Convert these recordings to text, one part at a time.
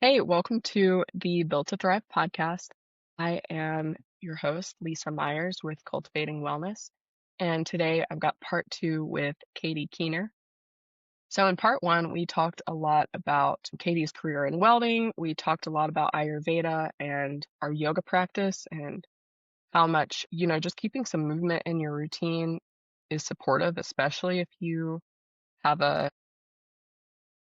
Hey, welcome to the Built to Thrive podcast. I am your host, Lisa Myers with Cultivating Wellness. And today I've got part two with Katie Keener. So, in part one, we talked a lot about Katie's career in welding. We talked a lot about Ayurveda and our yoga practice and how much, just keeping some movement in your routine is supportive, especially if you have a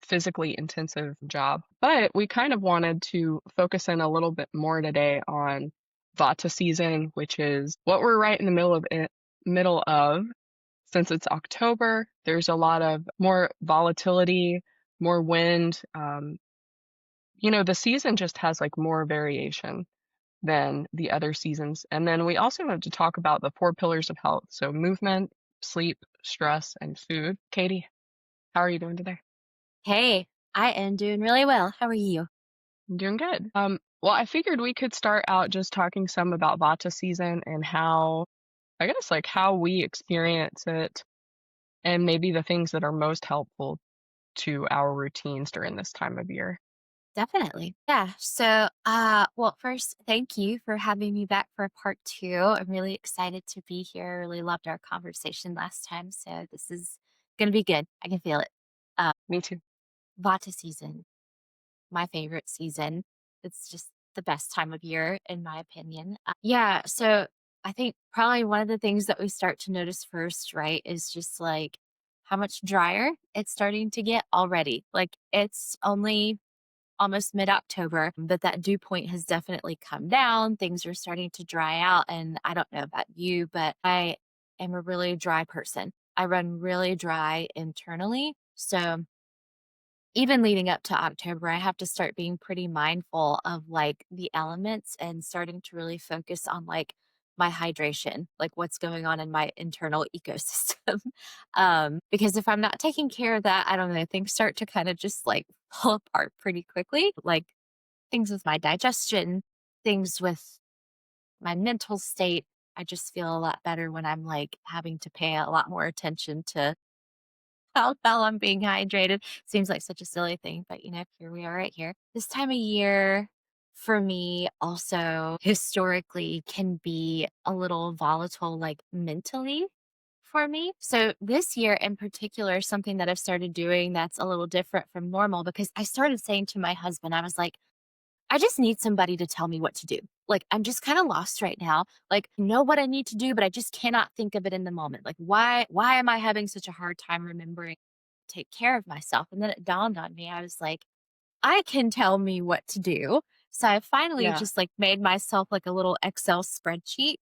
physically intensive job. But we kind of wanted to focus in a little bit more today on Vata season, which is what we're right in the middle of. Since it's October, there's a lot of more volatility, more wind. The season just has like more variation than the other seasons. And then we also have to talk about the four pillars of health. So movement, sleep, stress, and food. Katie, how are you doing today? Hey, I am doing really well. How are you? I'm doing good. Well, I figured we could start out just talking some about Vata season and how, I guess, like how we experience it and maybe the things that are most helpful to our routines during this time of year. Definitely. Yeah. Well, first, thank you for having me back for part two. I'm really excited to be here. Really loved our conversation last time. So this is going to be good. I can feel it. Uh, Me too. Vata season, my favorite season. It's just the best time of year, in my opinion. Yeah. So I think probably one of the things that we start to notice first, right, is just like how much drier it's starting to get already. Like it's only almost mid-October, but that dew point has definitely come down. Things are starting to dry out. And I don't know about you, but I am a really dry person. I run really dry internally. So even leading up to October, I have to start being pretty mindful of like the elements and starting to really focus on like my hydration, like what's going on in my internal ecosystem. Because if I'm not taking care of that, I don't know, things start to kind of just like fall apart pretty quickly. Like things with my digestion, things with my mental state. I just feel a lot better when I'm like having to pay a lot more attention to how well I'm being hydrated. Seems like such a silly thing, but here we are right here. This time of year for me also historically can be a little volatile, like mentally for me. So this year in particular, something that I've started doing that's a little different from normal because I started saying to my husband, I was like, I just need somebody to tell me what to do. Like, I'm just kind of lost right now. Like, I know what I need to do, but I just cannot think of it in the moment. Like, why am I having such a hard time remembering to take care of myself? And then it dawned on me. I was like, I can tell me what to do. So I finally Yeah. just like made myself like a little Excel spreadsheet,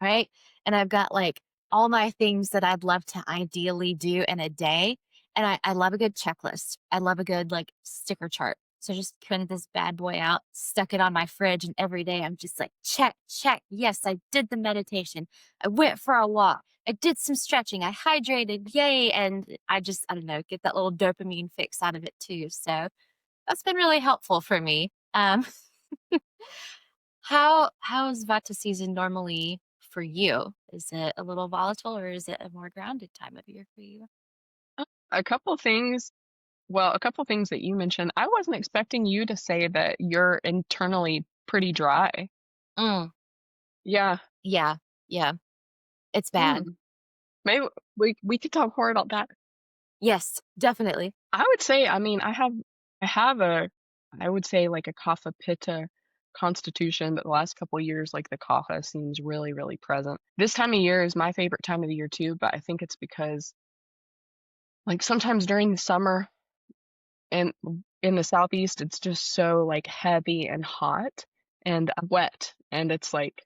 right? And I've got like all my things that I'd love to ideally do in a day. And I love a good checklist. I love a good like sticker chart. So I just printed this bad boy out, stuck it on my fridge, and every day I'm just like, check, check. Yes, I did the meditation. I went for a walk. I did some stretching. I hydrated. Yay. And I don't know, get that little dopamine fix out of it too. So that's been really helpful for me. How is Vata season normally for you? Is it a little volatile or is it a more grounded time of year for you? A couple things. Well, a couple things that you mentioned. I wasn't expecting you to say that you're internally pretty dry. Mm, Yeah. yeah, yeah, it's bad. Hmm. Maybe we could talk more about that. Yes, definitely. I would say, I mean, I have I would say like a Kapha Pitta constitution, but the last couple of years, like the Kapha seems really, really present. This time of year is my favorite time of the year too, but I think it's because like sometimes during the summer and in the southeast, it's just so like heavy and hot and wet, and it's like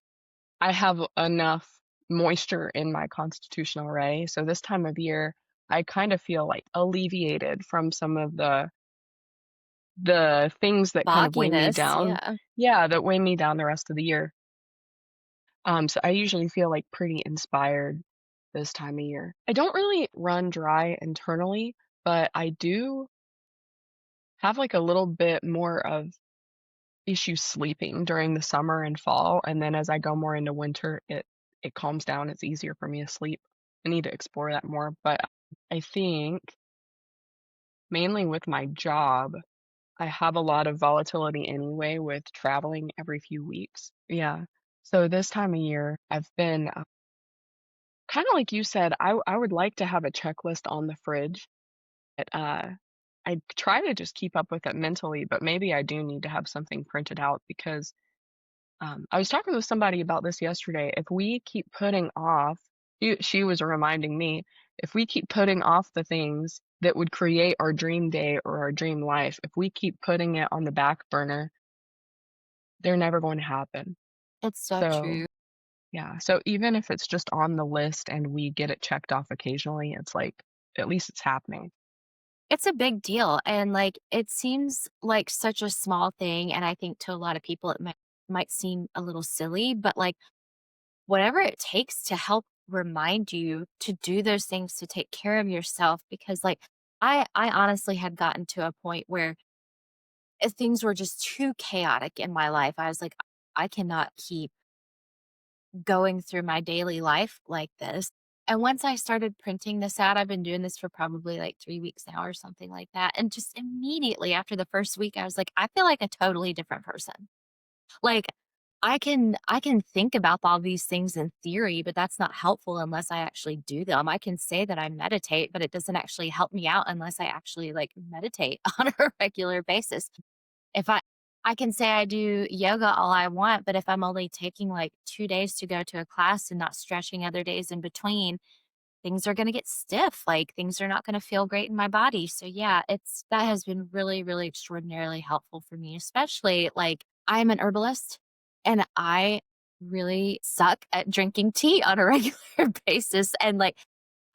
I have enough moisture in my constitution already. So this time of year, I kind of feel like alleviated from some of the things that kind of weigh me Fogginess, down. yeah. Yeah, that weigh me down the rest of the year. So I usually feel like pretty inspired this time of year. I don't really run dry internally, but I do have like a little bit more of issue sleeping during the summer and fall, and then as I go more into winter, it calms down. It's easier for me to sleep. I need to explore that more, but I think mainly with my job, I have a lot of volatility anyway with traveling every few weeks. Yeah. So this time of year, I've been kind of like you said, I would like to have a checklist on the fridge, but I try to just keep up with it mentally, but maybe I do need to have something printed out because I was talking with somebody about this yesterday. If we keep putting off, she was reminding me, if we keep putting off the things that would create our dream day or our dream life, if we keep putting it on the back burner, they're never going to happen. It's so So, true. yeah. So even if it's just on the list and we get it checked off occasionally, it's like at least it's happening. It's a big deal, and, like, it seems like such a small thing, and I think to a lot of people it might seem a little silly, but, like, whatever it takes to help remind you to do those things to take care of yourself because, like, I honestly had gotten to a point where things were just too chaotic in my life. I was like, "I cannot keep going through my daily life like this." And once I started printing this out, I've been doing this for probably like 3 weeks now or something like that, and just immediately after the first week, I was like, "I feel like a totally different person." Like, I can think about all these things in theory, but that's not helpful unless I actually do them. I can say that I meditate, but it doesn't actually help me out unless I actually, like, meditate on a regular basis. If I can say I do yoga all I want, but if I'm only taking, like, 2 days to go to a class and not stretching other days in between, things are gonna get stiff, like, things are not gonna feel great in my body, so, yeah, it's that has been really, really extraordinarily helpful for me, especially, like, I am an herbalist, and I really suck at drinking tea on a regular basis, and, like,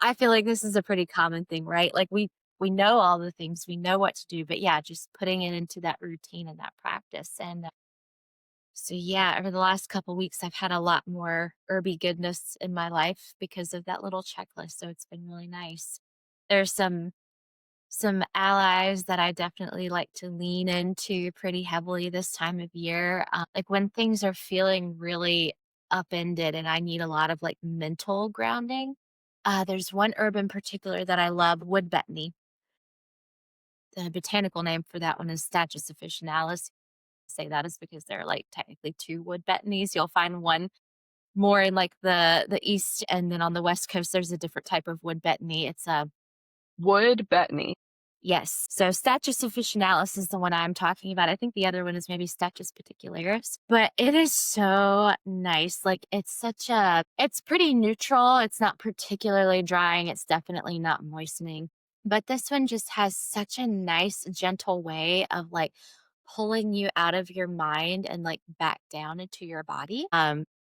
I feel like this is a pretty common thing, right? Like, we know all the things, we know what to do, but, yeah, just putting it into that routine and that practice, and so yeah, over the last couple weeks, I've had a lot more herby goodness in my life because of that little checklist. So it's been really nice. There's some allies that I definitely like to lean into pretty heavily this time of year. Like when things are feeling really upended and I need a lot of like mental grounding. There's one herb in particular that I love, wood betony. The botanical name for that one is Stachys officinalis. Say that is because there are like technically two wood betonies. You'll find one more in like the east, and then on the west coast there's a different type of wood betony. It's a Would Bettany. yes. So Stachys officinalis is the one I'm talking about. I think the other one is maybe Stachys particularis, but it is so nice. Like it's pretty neutral. It's not particularly drying. It's definitely not moistening. But this one just has such a nice, gentle way of like pulling you out of your mind and like back down into your body.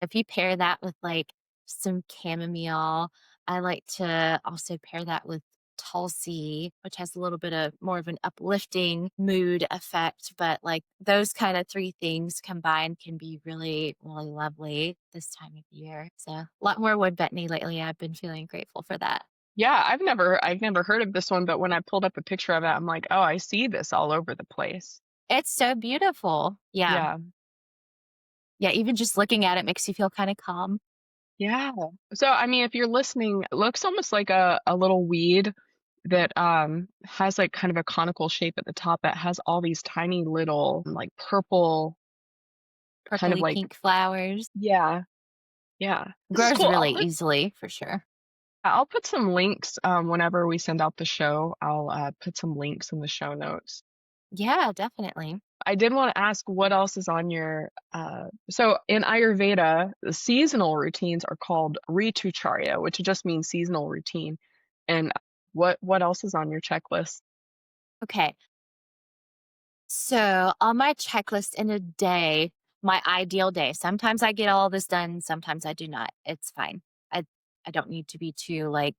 If you pair that with like some chamomile, I like to also pair that with Tulsi, which has a little bit of more of an uplifting mood effect, but like those kind of three things combined can be really, really lovely this time of year. So a lot more wood betony lately. I've been feeling grateful for that. Yeah, I've never heard of this one, but when I pulled up a picture of it, I'm like, "Oh, I see this all over the place." It's so beautiful. Yeah. Yeah. Yeah. Even just looking at it makes you feel kind of calm. Yeah. So, I mean, if you're listening, it looks almost like a little weed that, has, like, kind of a conical shape at the top. It has all these tiny little, like, purple kind of Purpley like pink flowers. yeah, yeah. This is Grows cool. really easily for sure. I'll put some links, whenever we send out the show. I'll, put some links in the show notes. Yeah, definitely. I did wanna ask what else is on your, so in Ayurveda, the seasonal routines are called Ritucharya, which just means seasonal routine. And what else is on your checklist? Okay. So on my checklist in a day, my ideal day, sometimes I get all this done, sometimes I do not. It's fine. I I don't need to be too like,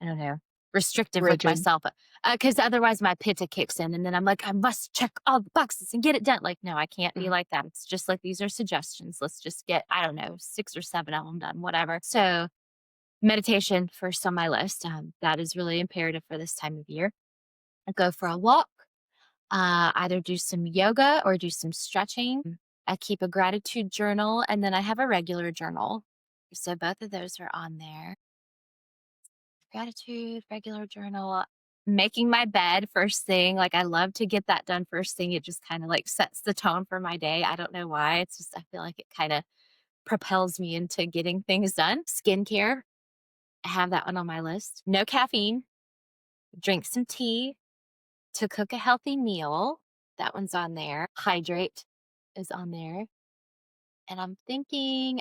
I don't know, restrictive with Rigid. myself. Because otherwise my pitta kicks in and then I'm like, I must check all the boxes and get it done. Like, no, I can't be Mhm. like that. It's just like these are suggestions. Let's just get, I don't know, 6 or 7 of them done, whatever. So meditation first on my list. That is really imperative for this time of year. I go for a walk, either do some yoga or do some stretching. I keep a gratitude journal and then I have a regular journal. So both of those are on there. Gratitude, regular journal. making my bed first thing. Like, I love to get that done first thing. It just kind of like sets the tone for my day. I don't know why. It's just, I feel like it kind of propels me into getting things done. Skincare, I have that one on my list. No caffeine, drink some tea to cook a healthy meal. That one's on there. Hydrate is on there. And I'm thinking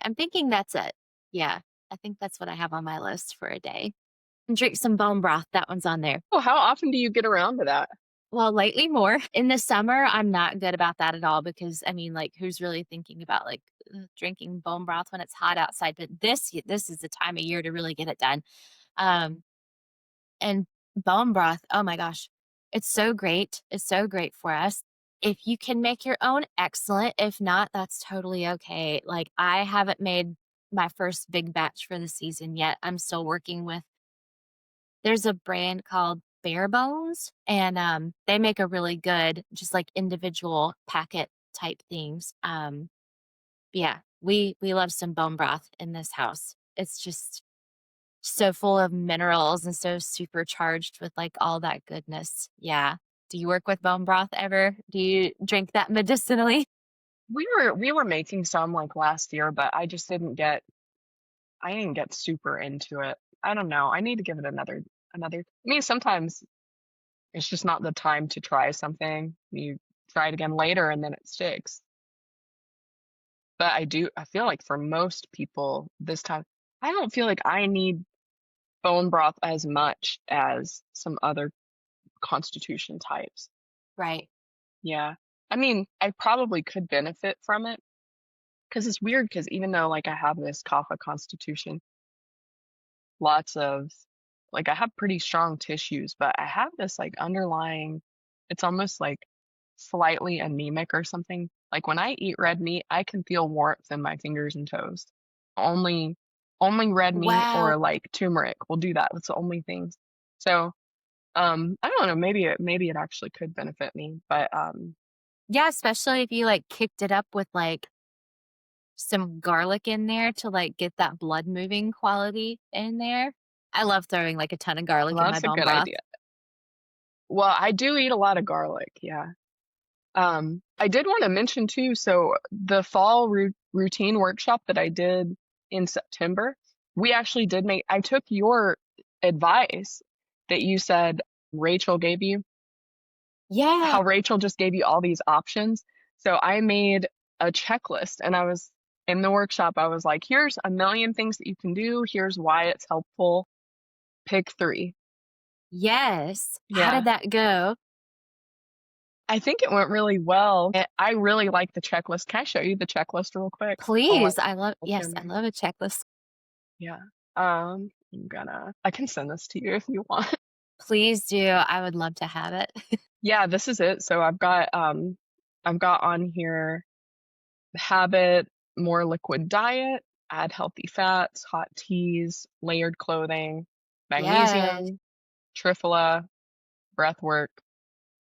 that's it. Yeah. I think that's what I have on my list for a day. And drink some bone broth. That one's on there. Oh, how often do you get around to that? Well, lately more. In the summer, I'm not good about that at all because I mean, like, who's really thinking about like drinking bone broth when it's hot outside? But this is the time of year to really get it done. Um, and bone broth, oh my gosh, it's so great. It's so great for us. If you can make your own, excellent. If not, that's totally okay. Like, I haven't made my first big batch for the season yet. I'm still working with, there's a brand called Bare Bones, and they make a really good, just like individual packet type things. Yeah, we love some bone broth in this house. It's just so full of minerals and so supercharged with, like, all that goodness. Yeah. Do you work with bone broth ever? Do you drink that medicinally? We were making some like last year, but I didn't get super into it. I don't know. I need to give it another. I mean, sometimes it's just not the time to try something. You try it again later and then it sticks. But I feel like for most people this time, I don't feel like I need bone broth as much as some other constitution types. Right. Yeah. I mean, I probably could benefit from it because it's weird because even though like I have this kapha constitution, lots of like I have pretty strong tissues, but I have this like underlying, it's almost like slightly anemic or something. Like when I eat red meat, I can feel warmth in my fingers and toes. Only only red meat or Wow. like turmeric will do that. That's the only things. So, I don't know, maybe it actually could benefit me, but Yeah, especially if you, like, kicked it up with, like, some garlic in there to, like, get that blood moving quality in there. I love throwing, like, a ton of garlic well, in my that's a bone good broth. idea. Well, I do eat a lot of garlic, yeah. I did want to mention too, so the fall routine workshop that I did in September, we actually did make, I took your advice that you said Rachel gave you, Yeah. how Rachel just gave you all these options. So I made a checklist and I was in the workshop, I was like, here's a million things that you can do. Here's why it's helpful. Pick three. Yes. How did Yeah. that go? I think it went really well. I really like the checklist. Can I show you the checklist real quick? I'll Please, I'll yes, turn I my love a checklist. yeah. I can send this to you if you want. Please do, I would love to have it. Yeah, this is it. So I've got on here habit, more liquid diet, add healthy fats, hot teas, layered clothing, Yes. magnesium, triphala, breath work,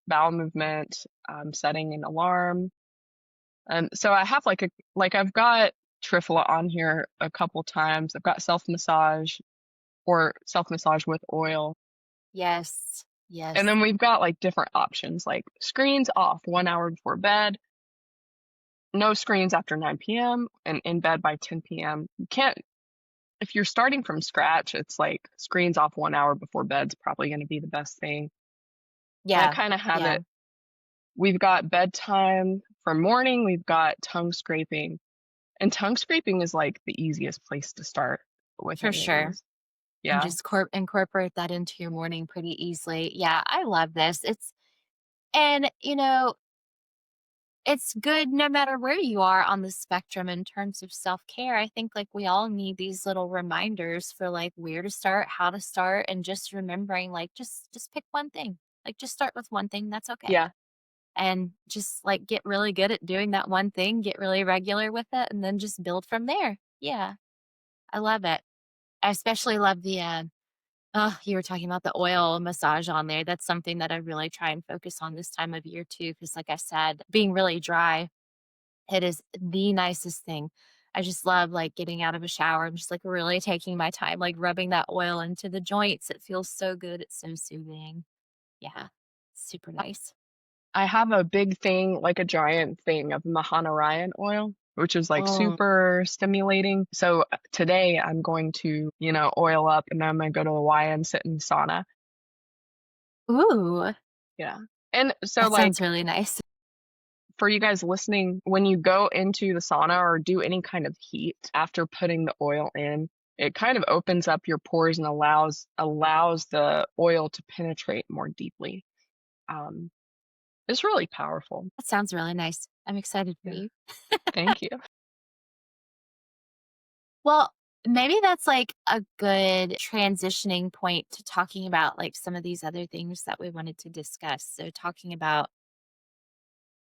bowel movement, setting an alarm. So I have like I've got triphala on here a couple times. I've got self massage or self massage with oil. Yes. And Yes. then we've got like different options like screens off 1 hour before bed, no screens after 9 p.m., and in bed by 10 p.m. You can't, if you're starting from scratch, it's like screens off 1 hour before bed's probably going to be the best thing. And I Yeah. kind of have Yeah, it. We've got bedtime for morning, we've got tongue scraping. And tongue scraping is like the easiest place to start with for any of sure. these. And Yeah. just incorporate that into your morning pretty easily. Yeah, I love this. And, it's good no matter where you are on the spectrum in terms of self-care. I think, like, we all need these little reminders for, like, where to start, how to start, and just remembering, like, just pick one thing. Like, just start with one thing, that's okay. Yeah. And just, like, get really good at doing that one thing, get really regular with it, and then just build from there. Yeah, I love it. I especially love the, oh, you were talking about the oil massage on there. That's something that I really try and focus on this time of year too, because like I said, being really dry, it is the nicest thing. I just love, like, getting out of a shower and just, like, really taking my time, like, rubbing that oil into the joints. It feels so good. It's so soothing. Yeah. Super nice. I have a big thing, like a giant thing of Mahanarayan oil, which is like Oh. super stimulating. So today I'm going to, oil up and then I'm gonna go to Hawaii and sit in sauna. Ooh, Yeah. And so that sounds like really nice. for you guys listening, when you go into the sauna or do any kind of heat after putting the oil in, it kind of opens up your pores and allows the oil to penetrate more deeply. Um, it's really powerful. That sounds really nice. I'm excited for Yeah. you. Thank you. Well, maybe that's like a good transitioning point to talking about like some of these other things that we wanted to discuss. So, talking about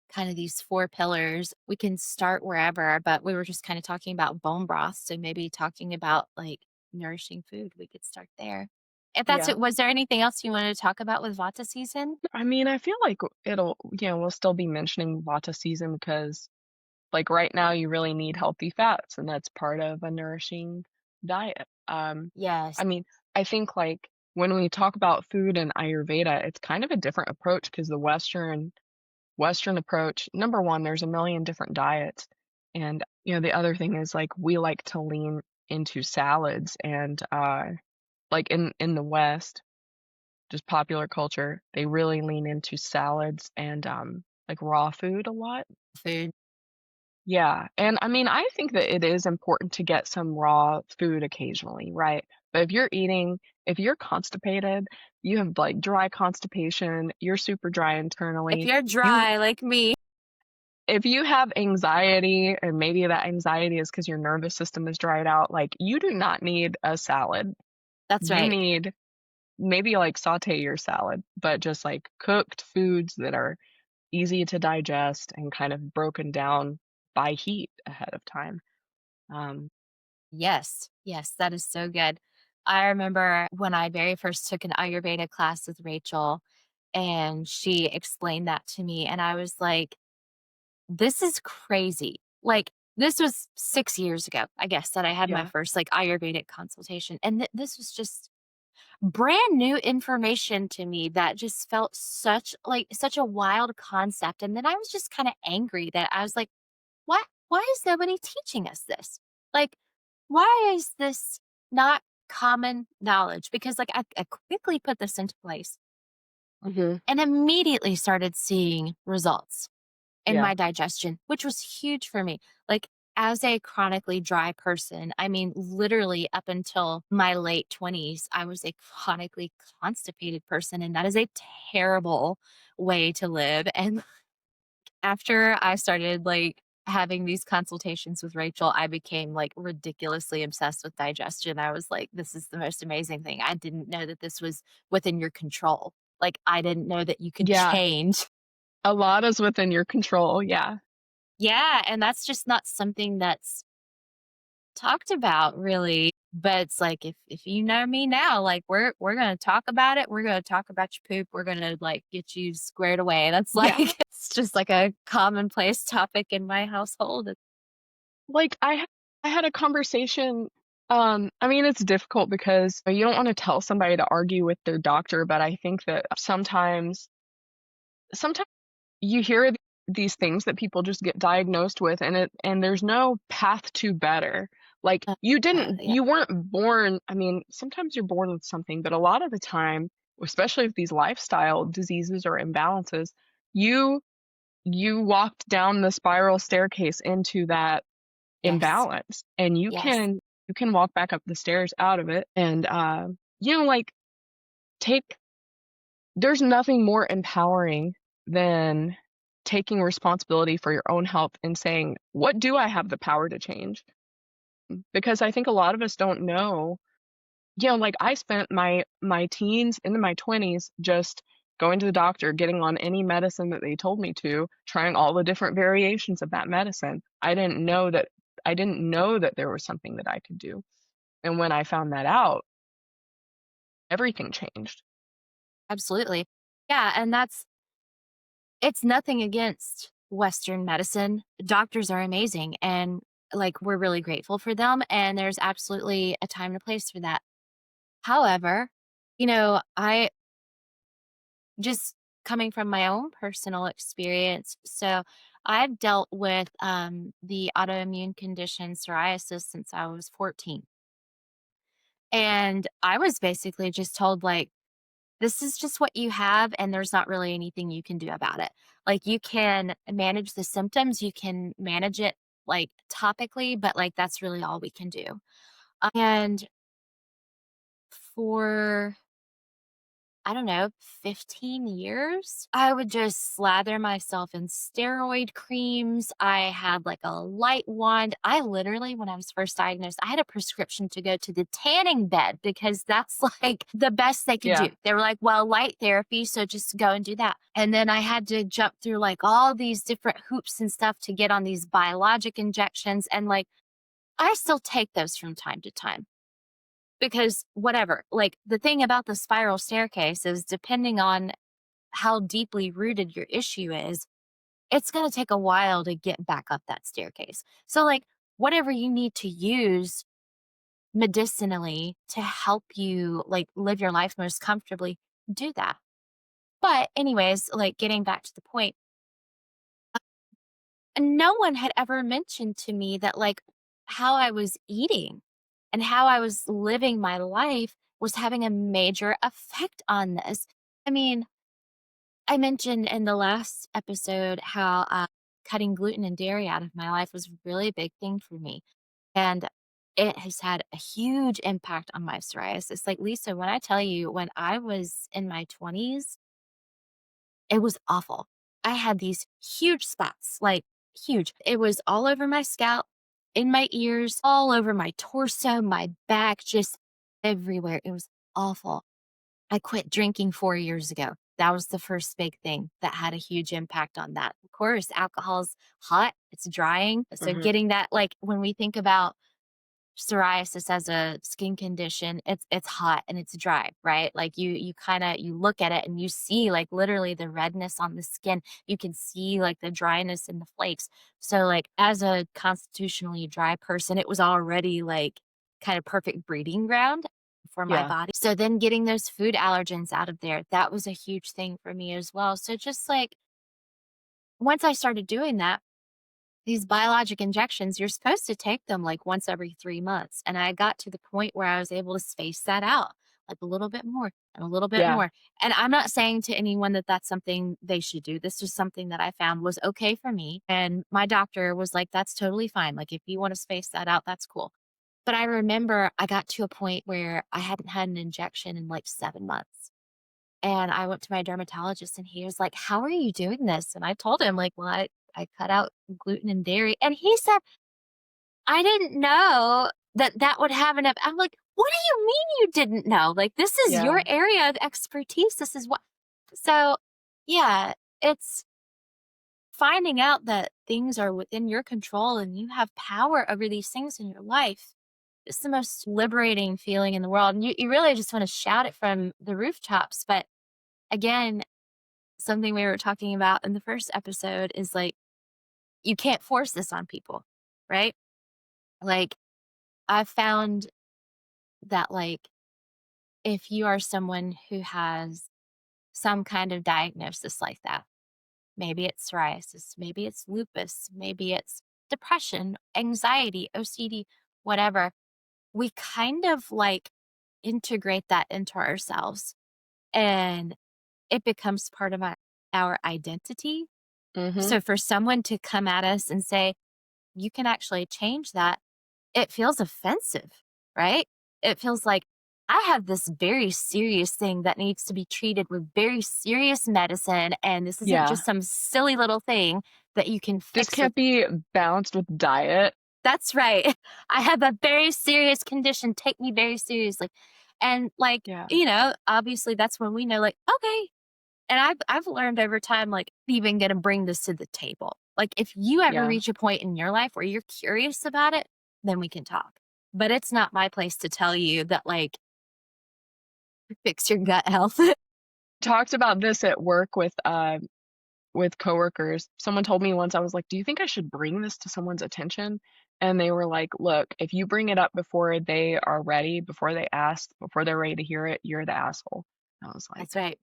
kind of these four pillars, we can start wherever, but we were just kind of talking about bone broth. So, maybe talking about like nourishing food, we could start there. If that's Yeah. it, was there anything else you wanted to talk about with Vata season? I mean, I feel like we'll still be mentioning Vata season because, like, right now you really need healthy fats, and that's part of a nourishing diet. Yes. I mean, I think, like, when we talk about food and Ayurveda, it's kind of a different approach because the Western approach, number one, there's a million different diets, and, the other thing is, like, we like to lean into salads and, like, in the West just popular culture, they really lean into salads and, like, raw food a lot. Food. Yeah, and I mean, I think that it is important to get some raw food occasionally, right? But if you're constipated, you have, like, dry constipation, you're super dry If internally, you're you dry like me, if you have anxiety, and maybe that anxiety is because your nervous system is dried out, like, you do not need a salad. that's You right. need maybe, like, sauté your salad, but just, like, cooked foods that are easy to digest and kind of broken down by heat ahead of time. Um, Yes. Yes, that is so good. I remember when I very first took an Ayurveda class with Rachel, and she explained that to me, and I was like, "This is crazy." Like, this was 6 years ago, I guess, that I had my yeah, first, like, Ayurvedic consultation, and this was just brand new information to me that just felt such a wild concept, and then I was just kinda angry that I was like, why is nobody teaching us this? Like, why is this not common knowledge?" Because, like, I quickly put this into place mhm, and immediately started seeing results in yeah, my digestion, which was huge for me. Like, as a chronically dry person, I mean, literally up until my late 20s, I was a chronically constipated person, and that is a terrible way to live. And after I started, like, having these consultations with Rachel, I became, like, ridiculously obsessed with digestion. I was like, "This is the most amazing thing. I didn't know that this was within your control." Like, I didn't know that you could yeah, change. a lot is within your control, yeah, Yeah, and that's just not something that's talked about really, but it's like, if you know me now, like, we're gonna talk about it, we're gonna talk about your poop, we're gonna, like, get you squared away. That's like yeah. it's just like a commonplace topic in my household. Like, I had a conversation, I mean, it's difficult because you don't wanna tell somebody to argue with their doctor, but I think that sometimes you hear these things that people just get diagnosed with and there's no path to better. Like Yeah. you weren't born, I mean, sometimes you're born with something, but a lot of the time, especially with these lifestyle diseases or imbalances, you you walked down the spiral staircase into that Yes. imbalance and Yes. you can walk back up the stairs out of it and like take there's nothing more empowering than taking responsibility for your own health and saying, "What do I have the power to change?" Because I think a lot of us don't know. Like I spent my teens into my 20s just going to the doctor, getting on any medicine that they told me to, trying all the different variations of that medicine. I didn't know that there was something that I could do. And when I found that out, everything changed. Absolutely. Yeah, and it's nothing against Western medicine. Doctors are amazing, and, like, we're really grateful for them, and there's absolutely a time and a place for that. However, I just coming from my own personal experience. So I've dealt with the autoimmune condition psoriasis since I was 14. And I was basically just told, like, this is just what you have, and there's not really anything you can do about it. Like, you can manage the symptoms, you can manage it like topically, but like that's really all we can do. And for I don't know, 15 years, I would just slather myself in steroid creams. I had like a light wand. I literally, when I was first diagnosed, I had a prescription to go to the tanning bed because that's like the best they could do. Yeah. They were like, well, light therapy, so just go and do that. And then I had to jump through like all these different hoops and stuff to get on these biologic injections. And like, I still take those from time to time. Because whatever, like, the thing about the spiral staircase is depending on how deeply rooted your issue is, it's gonna take a while to get back up that staircase. So, like, whatever you need to use medicinally to help you, like, live your life most comfortably, do that. But anyways, like, getting back to the point, no one had ever mentioned to me that, like, how I was eating and how I was living my life was having a major effect on this. I mean, I mentioned in the last episode how cutting gluten and dairy out of my life was really a big thing for me. And it has had a huge impact on my psoriasis. Like, Lisa, when I tell you, when I was in my 20s, it was awful. I had these huge spots, like huge. It was all over my scalp, in my ears, all over my torso, my back, just everywhere. It was awful. I quit drinking 4 years ago. That was the first big thing that had a huge impact on that. Of course, alcohol's hot, it's drying. So Mhm. getting that, like, when we think about psoriasis as a skin condition, it's hot and it's dry, right? Like, you kind of, you look at it and you see like literally the redness on the skin. You can see like the dryness in the flakes. So like, as a constitutionally dry person, it was already like kind of perfect breeding ground for my Yeah. body. So then getting those food allergens out of there, that was a huge thing for me as well. So just like, once I started doing that, these biologic injections, you're supposed to take them like once every 3 months, and I got to the point where I was able to space that out, like a little bit more and a little bit Yeah. more, and I'm not saying to anyone that that's something they should do. This was something that I found was okay for me, and my doctor was like, "That's totally fine, like, if you wanna space that out, that's cool." But I remember I got to a point where I hadn't had an injection in, like, 7 months, and I went to my dermatologist, and he was like, "How are you doing this?" And I told him, like, "Well, I cut out gluten and dairy." And he said, "I didn't know that that would have an" I'm like, "What do you mean you didn't know? Like, this is Yeah. your area of expertise. This is what." So, yeah, it's finding out that things are within your control and you have power over these things in your life. It's the most liberating feeling in the world. And you really just want to shout it from the rooftops. But again, something we were talking about in the first episode is like, you can't force this on people, right? Like, I've found that, like, if you are someone who has some kind of diagnosis like that, maybe it's psoriasis, maybe it's lupus, maybe it's depression, anxiety, OCD, whatever, we kind of like integrate that into ourselves and it becomes part of our identity. Mhm. So for someone to come at us and say, you can actually change that, it feels offensive, right? It feels like, I have this very serious thing that needs to be treated with very serious medicine, and this isn't Yeah. just some silly little thing that you can This fix with. can't be balanced with diet. That's right. I have a very serious condition, take me very seriously. And, like, Yeah. obviously that's when we know, like, okay. And I've learned over time, like, even gonna bring this to the table. Like, if you ever Yeah. reach a point in your life where you're curious about it, then we can talk. But it's not my place to tell you that, like, fix your gut health. Talked about this at work with coworkers. Someone told me once, I was like, "Do you think I should bring this to someone's attention?" And they were like, "Look, if you bring it up before they are ready, before they ask, before they're ready to hear it, you're the asshole." And I was like, That's right.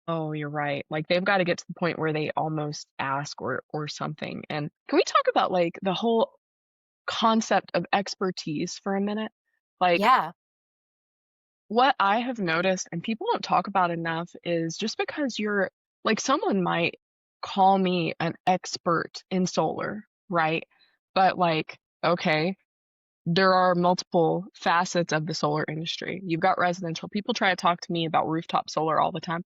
Oh, you're right. Like, they've gotta get to the point where they almost ask or something, and can we talk about, like, the whole concept of expertise for a minute? Like, Yeah, what I have noticed and people don't talk about enough is just because you're like, someone might call me an expert in solar, right? But, like, okay, there are multiple facets of the solar industry. You've got residential. People try to talk to me about rooftop solar all the time.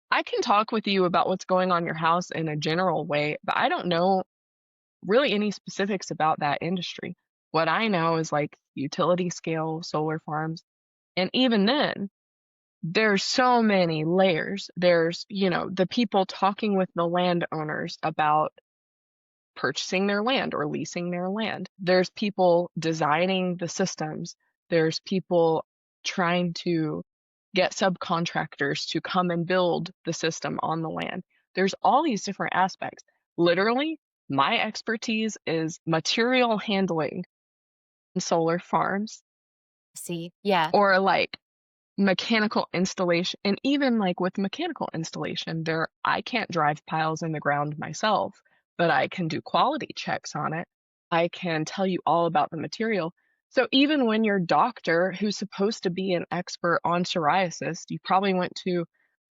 I can talk with you about what's going on in your house in a general way, but I don't know really any specifics about that industry. What I know is like utility scale solar farms. And even then, there's so many layers. There's, the people talking with the landowners about purchasing their land or leasing their land. There's people designing the systems. There's people trying to get subcontractors to come and build the system on the land. There's all these different aspects. Literally, my expertise is material handling in solar farms see, yeah, or like mechanical installation. And even like with mechanical installation, there I can't drive piles in the ground myself, but I can do quality checks on it. I can tell you all about the material. So even when your doctor, who's supposed to be an expert on psoriasis, you probably went to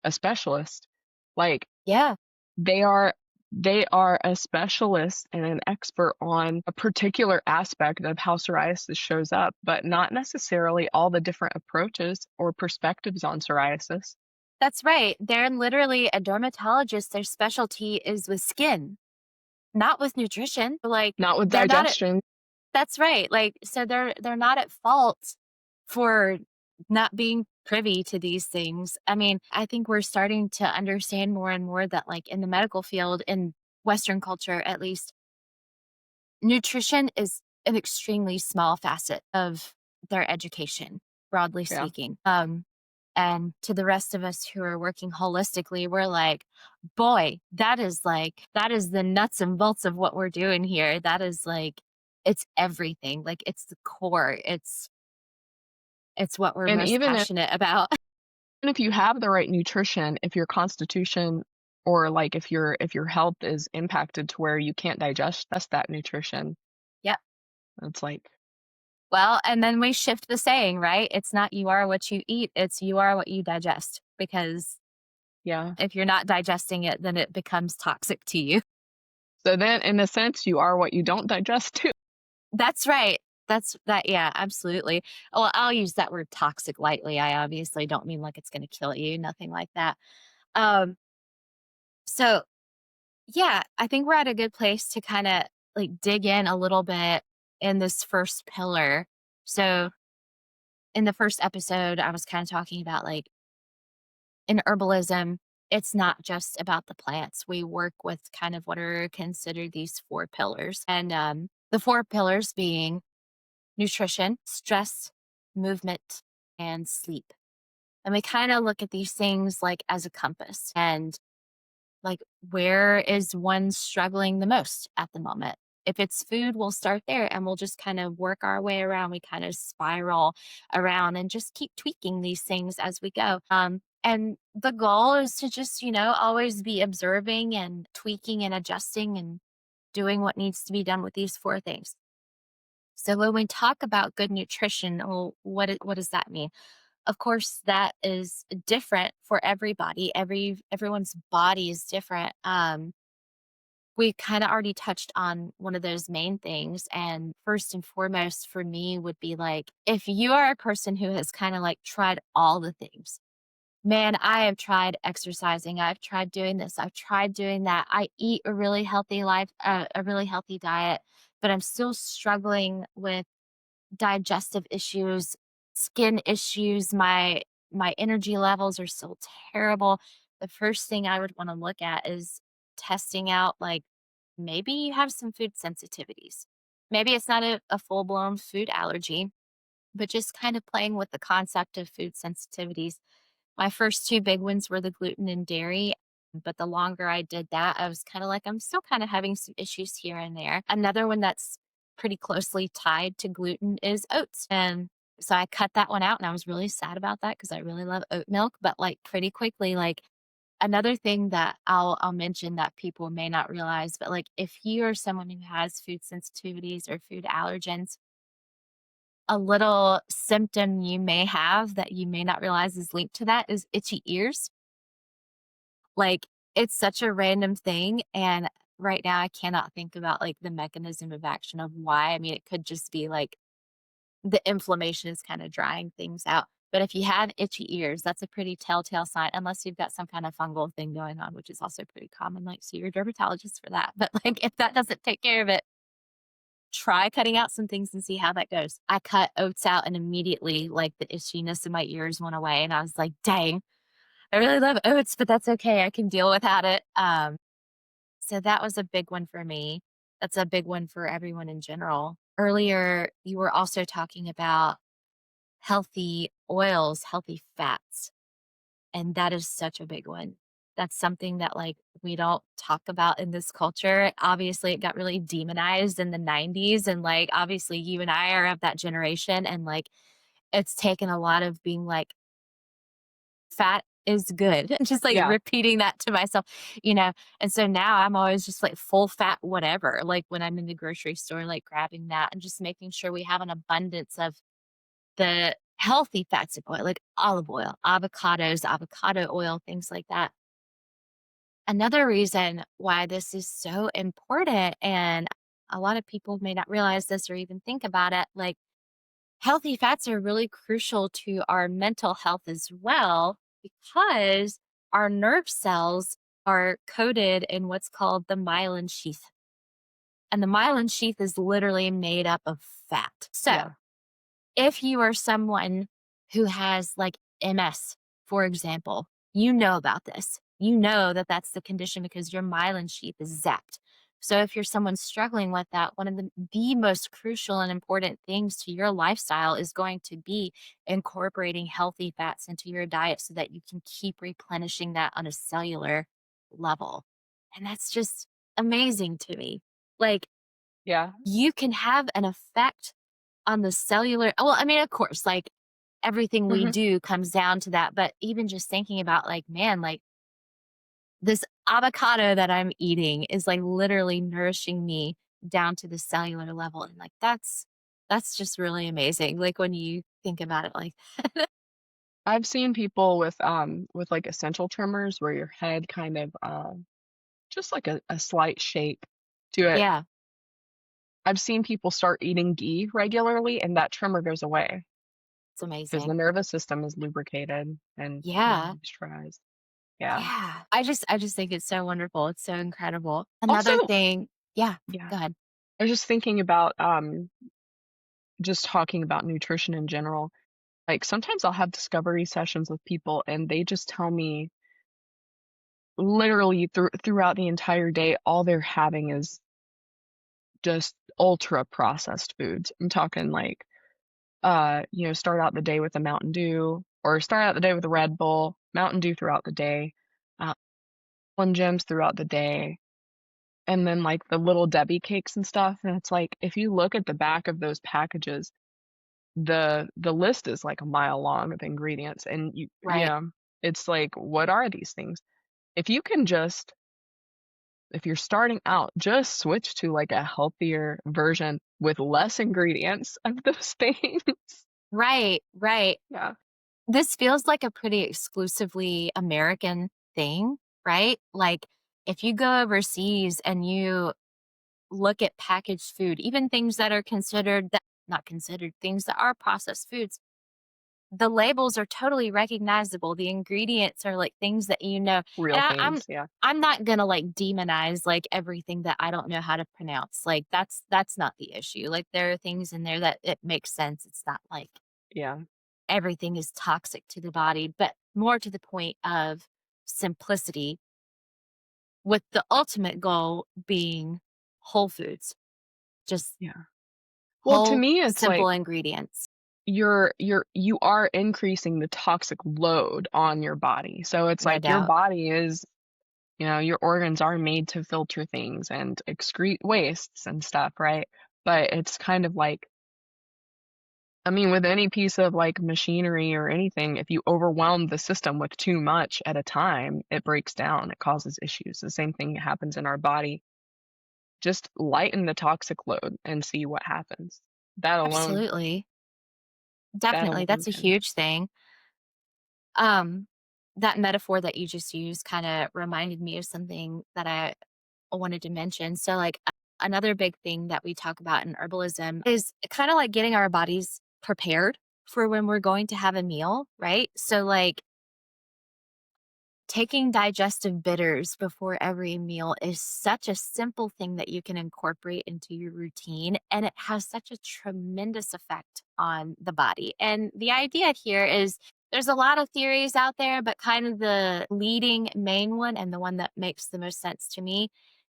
a specialist, like yeah. they are they are a specialist and an expert on a particular aspect of how psoriasis shows up, but not necessarily all the different approaches or perspectives on psoriasis. That's right. They're literally a dermatologist. Their specialty is with skin, not with nutrition. Like Not with they're not digestion. That's right. Like, so they're not at fault for not being privy to these things. I mean, I think we're starting to understand more and more that like in the medical field, in Western culture at least, nutrition is an extremely small facet of their education, broadly Yeah. speaking. And to the rest of us who are working holistically, we're like, boy, that is the nuts and bolts of what we're doing here. That is like, it's everything. Like it's the core. It's what we're And most even if passionate about. even if you have the right nutrition, if your constitution or like if your health is impacted to where you can't digest that nutrition, Yep. it's like, Well, and then we shift the saying, right? It's not you are what you eat, it's you are what you digest. Because yeah. if you're not digesting it, then it becomes toxic to you. So then in a sense, you are what you don't digest too. That's right. That's that. Yeah, absolutely. Well, I'll use that word toxic lightly. I obviously don't mean like it's going to kill you, nothing like that. Um, so yeah, I think we're at a good place to kind of like dig in a little bit in this first pillar. So in the first episode, I was kind of talking about like in herbalism, it's not just about the plants. We work with kind of what are considered these four pillars. And the four pillars being nutrition, stress, movement, and sleep. And we kind of look at these things like as a compass and like where is one struggling the most at the moment? If it's food, we'll start there and we'll just kind of work our way around. We kind of spiral around and just keep tweaking these things as we go. And the goal is to just, always be observing and tweaking and adjusting and doing what needs to be done with these four things. So when we talk about good nutrition, well, what does that mean? Of course, that is different for everybody. Everyone's body is different. We kind of already touched on one of those main things, and first and foremost for me would be like if you are a person who has kind of like tried all the things. Man, I have tried exercising. I've tried doing this. I've tried doing that. I eat a really healthy a really healthy diet, but I'm still struggling with digestive issues, skin issues, my energy levels are still terrible. The first thing I would want to look at is testing out like maybe you have some food sensitivities. Maybe it's not a full-blown food allergy, but just kind of playing with the concept of food sensitivities. My first two big ones were the gluten and dairy. But the longer I did that, I was kind of like, I'm still kind of having some issues here and there. Another one that's pretty closely tied to gluten is oats. And So I cut that one out, and I was really sad about that because I really love oat milk, but, like, pretty quickly, like, another thing that I'll mention that people may not realize, but, like, if you are someone who has food sensitivities or food allergens, a little symptom you may have that you may not realize is linked to that is itchy ears. Like, it's such a random thing, and right now I cannot think about, like, the mechanism of action of why. I mean, it could just be, like, the inflammation is kinda drying things out. But if you have itchy ears, that's a pretty telltale sign, unless you've got some kind of fungal thing going on, which is also pretty common, like, see your dermatologist for that. But, like, if that doesn't take care of it, try cutting out some things and see how that goes. I cut oats out and immediately, like, the itchiness in my ears went away, and I was like, "Dang, I really love oats, but that's okay, I can deal without it." So that was a big one for me. That's a big one for everyone in general. Earlier, you were also talking about healthy oils, healthy fats, and that is such a big one. That's something that, like, we don't talk about in this culture. Obviously, it got really demonized in the 90s, and, like, obviously, you and I are of that generation, and, like, it's taken a lot of being like, "Fat is good," and just, like, Yeah. repeating that to myself, you know? And so now I'm always just, like, full fat whatever, like, when I'm in the grocery store, like, grabbing that and just making sure we have an abundance of the healthy fats of oil, like olive oil, avocados, avocado oil, things like that. Another reason why this is so important, and a lot of people may not realize this or even think about it, like healthy fats are really crucial to our mental health as well because our nerve cells are coated in what's called the myelin sheath. And the myelin sheath is literally made up of fat. So, Yeah. if you are someone who has like MS, for example, you know about this. You know that that's the condition because your myelin sheath is zapped. So if you're someone struggling with that, one of the most crucial and important things to your lifestyle is going to be incorporating healthy fats into your diet so that you can keep replenishing that on a cellular level. And that's just amazing to me. Like Yeah. you can have an effect on the cellular well, I mean, of course, like, everything we Mhm. do comes down to that, but even just thinking about, like, man, like, this avocado that I'm eating is, like, literally nourishing me down to the cellular level, and, like, that's just really amazing, like, when you think about it like I've seen people with, like, essential tremors where your head kind of, just like a slight shake to it. Yeah, I've seen people start eating ghee regularly, and that tremor goes away it's because the amazing. nervous system is lubricated and Yeah, moisturized. Yeah. yeah. I just think it's so wonderful, it's so incredible. Another Also thing yeah, yeah, go ahead. I was just thinking about, just talking about nutrition in general. Like, sometimes I'll have discovery sessions with people, and they just tell me literally throughout the entire day, all they're having is just ultra processed foods. I'm talking like, start out the day with a Mountain Dew or start out the day with a Red Bull, Mountain Dew throughout the day, uh, Slim Jims throughout the day, and then like the little Debbie cakes and stuff. And it's like, if you look at the back of those packages, the list is like a mile long of ingredients. And Right. it's like, what are these things? If you can just if you're starting out, just switch to like a healthier version with less ingredients of those things. Right, right. Yeah, This feels like a pretty exclusively American thing, right? Like, if you go overseas and you look at packaged food, even things that are considered that not considered, things that are processed foods, the labels are totally recognizable. The ingredients are like things that you know. real And things, yeah. I'm not gonna like demonize like everything that I don't know how to pronounce. Like that's not the issue. Like there are things in there that it makes sense. It's not like Yeah, everything is toxic to the body, but more to the point of simplicity, with the ultimate goal being whole foods, just yeah. Well, to whole, me, it's simple like ingredients, you are increasing the toxic load on your body. So it's no like your doubt. body is, your organs are made to filter things and excrete wastes and stuff, right? But it's kind of like I mean, with any piece of, like, machinery or anything, if you overwhelm the system with too much at a time, it breaks down, it causes issues. The same thing happens in our body. Just lighten the toxic load and see what happens. That alone Absolutely. that Definitely. alone That's a can. huge thing. Um, that metaphor that you just used kind of reminded me of something that I wanted to mention. So, like, another big thing that we talk about in herbalism is kind of like getting our bodies prepared for when we're going to have a meal, right? So, like, taking digestive bitters before every meal is such a simple thing that you can incorporate into your routine, and it has such a tremendous effect on the body. And the idea here is there's a lot of theories out there, but kind of the leading main one and the one that makes the most sense to me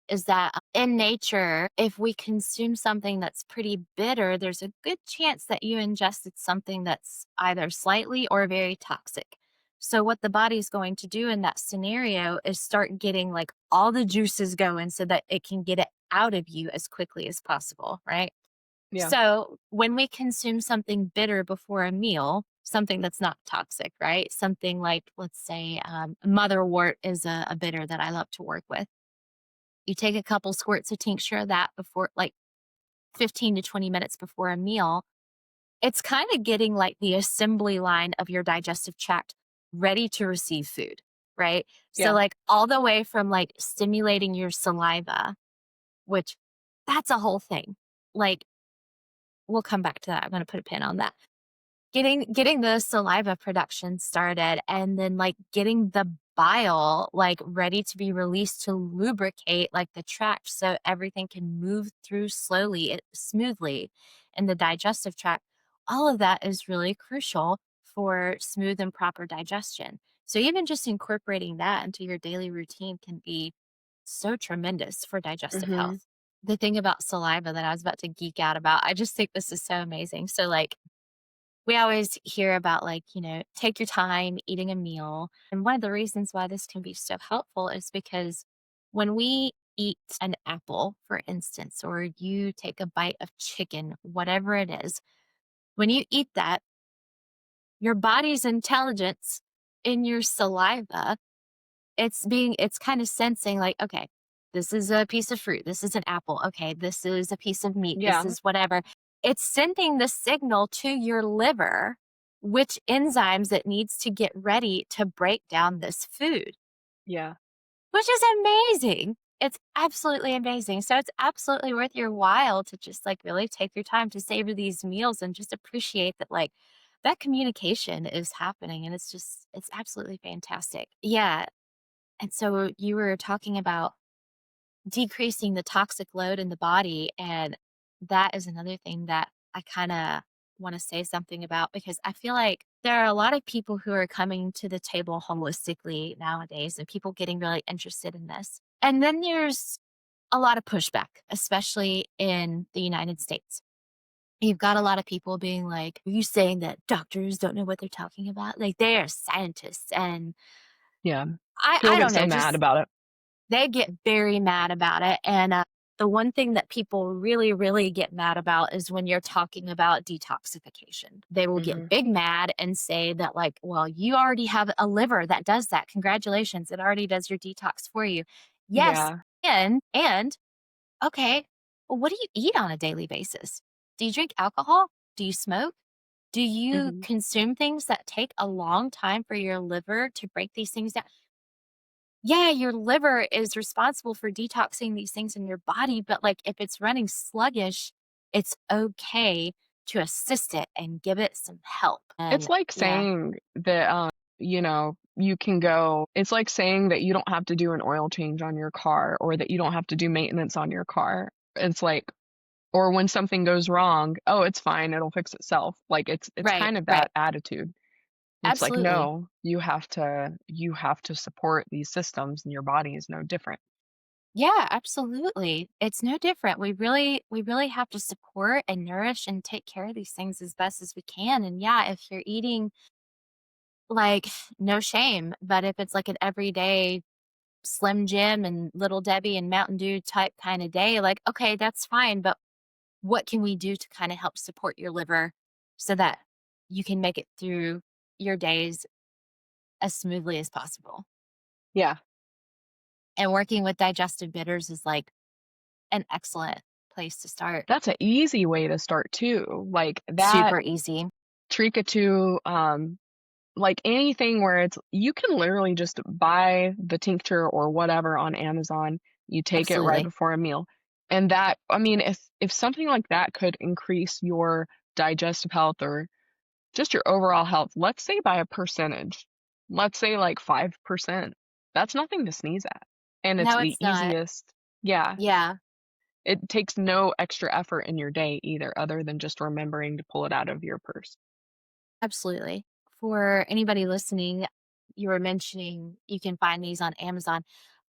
is that in nature, if we consume something that's pretty bitter, there's a good chance that you ingested something that's either slightly or very toxic. So what the body's going to do in that scenario is start getting like all the juices going so that it can get it out of you as quickly as possible, right? Yeah. So when we consume something bitter before a meal, something that's not toxic, right? Something like, let's say, motherwort is a bitter that I love to work with. You take a couple squirts of tincture of that before, like 15 to 20 minutes before a meal, it's kinda getting, like, the assembly line of your digestive tract ready to receive food, right? So, Yeah. like, all the way from, like, stimulating your saliva, which that's a whole thing. Like, we'll come back to that. I'm gonna put a pin on that. Getting the saliva production started and then, like, getting the bile, like, ready to be released to lubricate, like, the tract so everything can move through slowly, smoothly in the digestive tract. All of that is really crucial for smooth and proper digestion. So even just incorporating that into your daily routine can be so tremendous for digestive Mhm. health. The thing about saliva that I was about to geek out about, I just think this is so amazing. So, like, we always hear about, like, take your time eating a meal. And one of the reasons why this can be so helpful is because when we eat an apple, for instance, or you take a bite of chicken, whatever it is, when you eat that, your body's intelligence in your saliva, it's kind of sensing like, okay, this is a piece of fruit. This is an apple. Okay, this is a piece of meat. This Yeah. is whatever. It's sending the signal to your liver which enzymes it needs to get ready to break down this food, Yeah. which is amazing. It's absolutely amazing. So it's absolutely worth your while to just like really take your time to savor these meals and just appreciate that like that communication is happening and it's absolutely fantastic. Yeah. And so you were talking about decreasing the toxic load in the body, and that is another thing that I kinda wanna say something about because I feel like there are a lot of people who are coming to the table holistically nowadays and people getting really interested in this. And then there's a lot of pushback, especially in the United States. You've got a lot of people being like, "Are you saying that doctors don't know what they're talking about?" Like, they are scientists, and Yeah. I People get don't so know, mad just about it. they get very mad about it, and, the one thing that people really, really get mad about is when you're talking about detoxification. They will get Mhm. big mad and say that, like, "Well, you already have a liver that does that. Congratulations, it already does your detox for you." Yes, Yeah. and okay, well, what do you eat on a daily basis? Do you drink alcohol? Do you smoke? Do you Mhm. consume things that take a long time for your liver to break these things down? Yeah, your liver is responsible for detoxing these things in your body, but like if it's running sluggish, it's okay to assist it and give it some help. It's And like yeah, saying that, you can go it's like saying that you don't have to do an oil change on your car or that you don't have to do maintenance on your car. It's like or when something goes wrong, "Oh, it's fine, it'll fix itself." Like, it's right, kind of right. that attitude. It's like, Absolutely. "No, you have to support these systems, and your body is no different." Yeah, absolutely. It's no different. We really have to support and nourish and take care of these things as best as we can. And yeah, if you're eating like no shame, but if it's like an everyday Slim Jim and Little Debbie and Mountain Dew type kind of day, like, okay, that's fine. But what can we do to kind of help support your liver so that you can make it through your days as smoothly as possible. Yeah. And working with digestive bitters is like an excellent place to start. That's an easy way to start too. Like that Super easy. Trica like anything where it's you can literally just buy the tincture or whatever on Amazon. You take it right Absolutely. before a meal. And that I mean, if something like that could increase your digestive health or just your overall health, let's say by a percentage. Let's say like 5%. That's nothing to sneeze at. And it's No, the it's not. easiest. Yeah. Yeah, It takes no extra effort in your day either, other than just remembering to pull it out of your purse. absolutely. For anybody listening, you were mentioning you can find these on Amazon.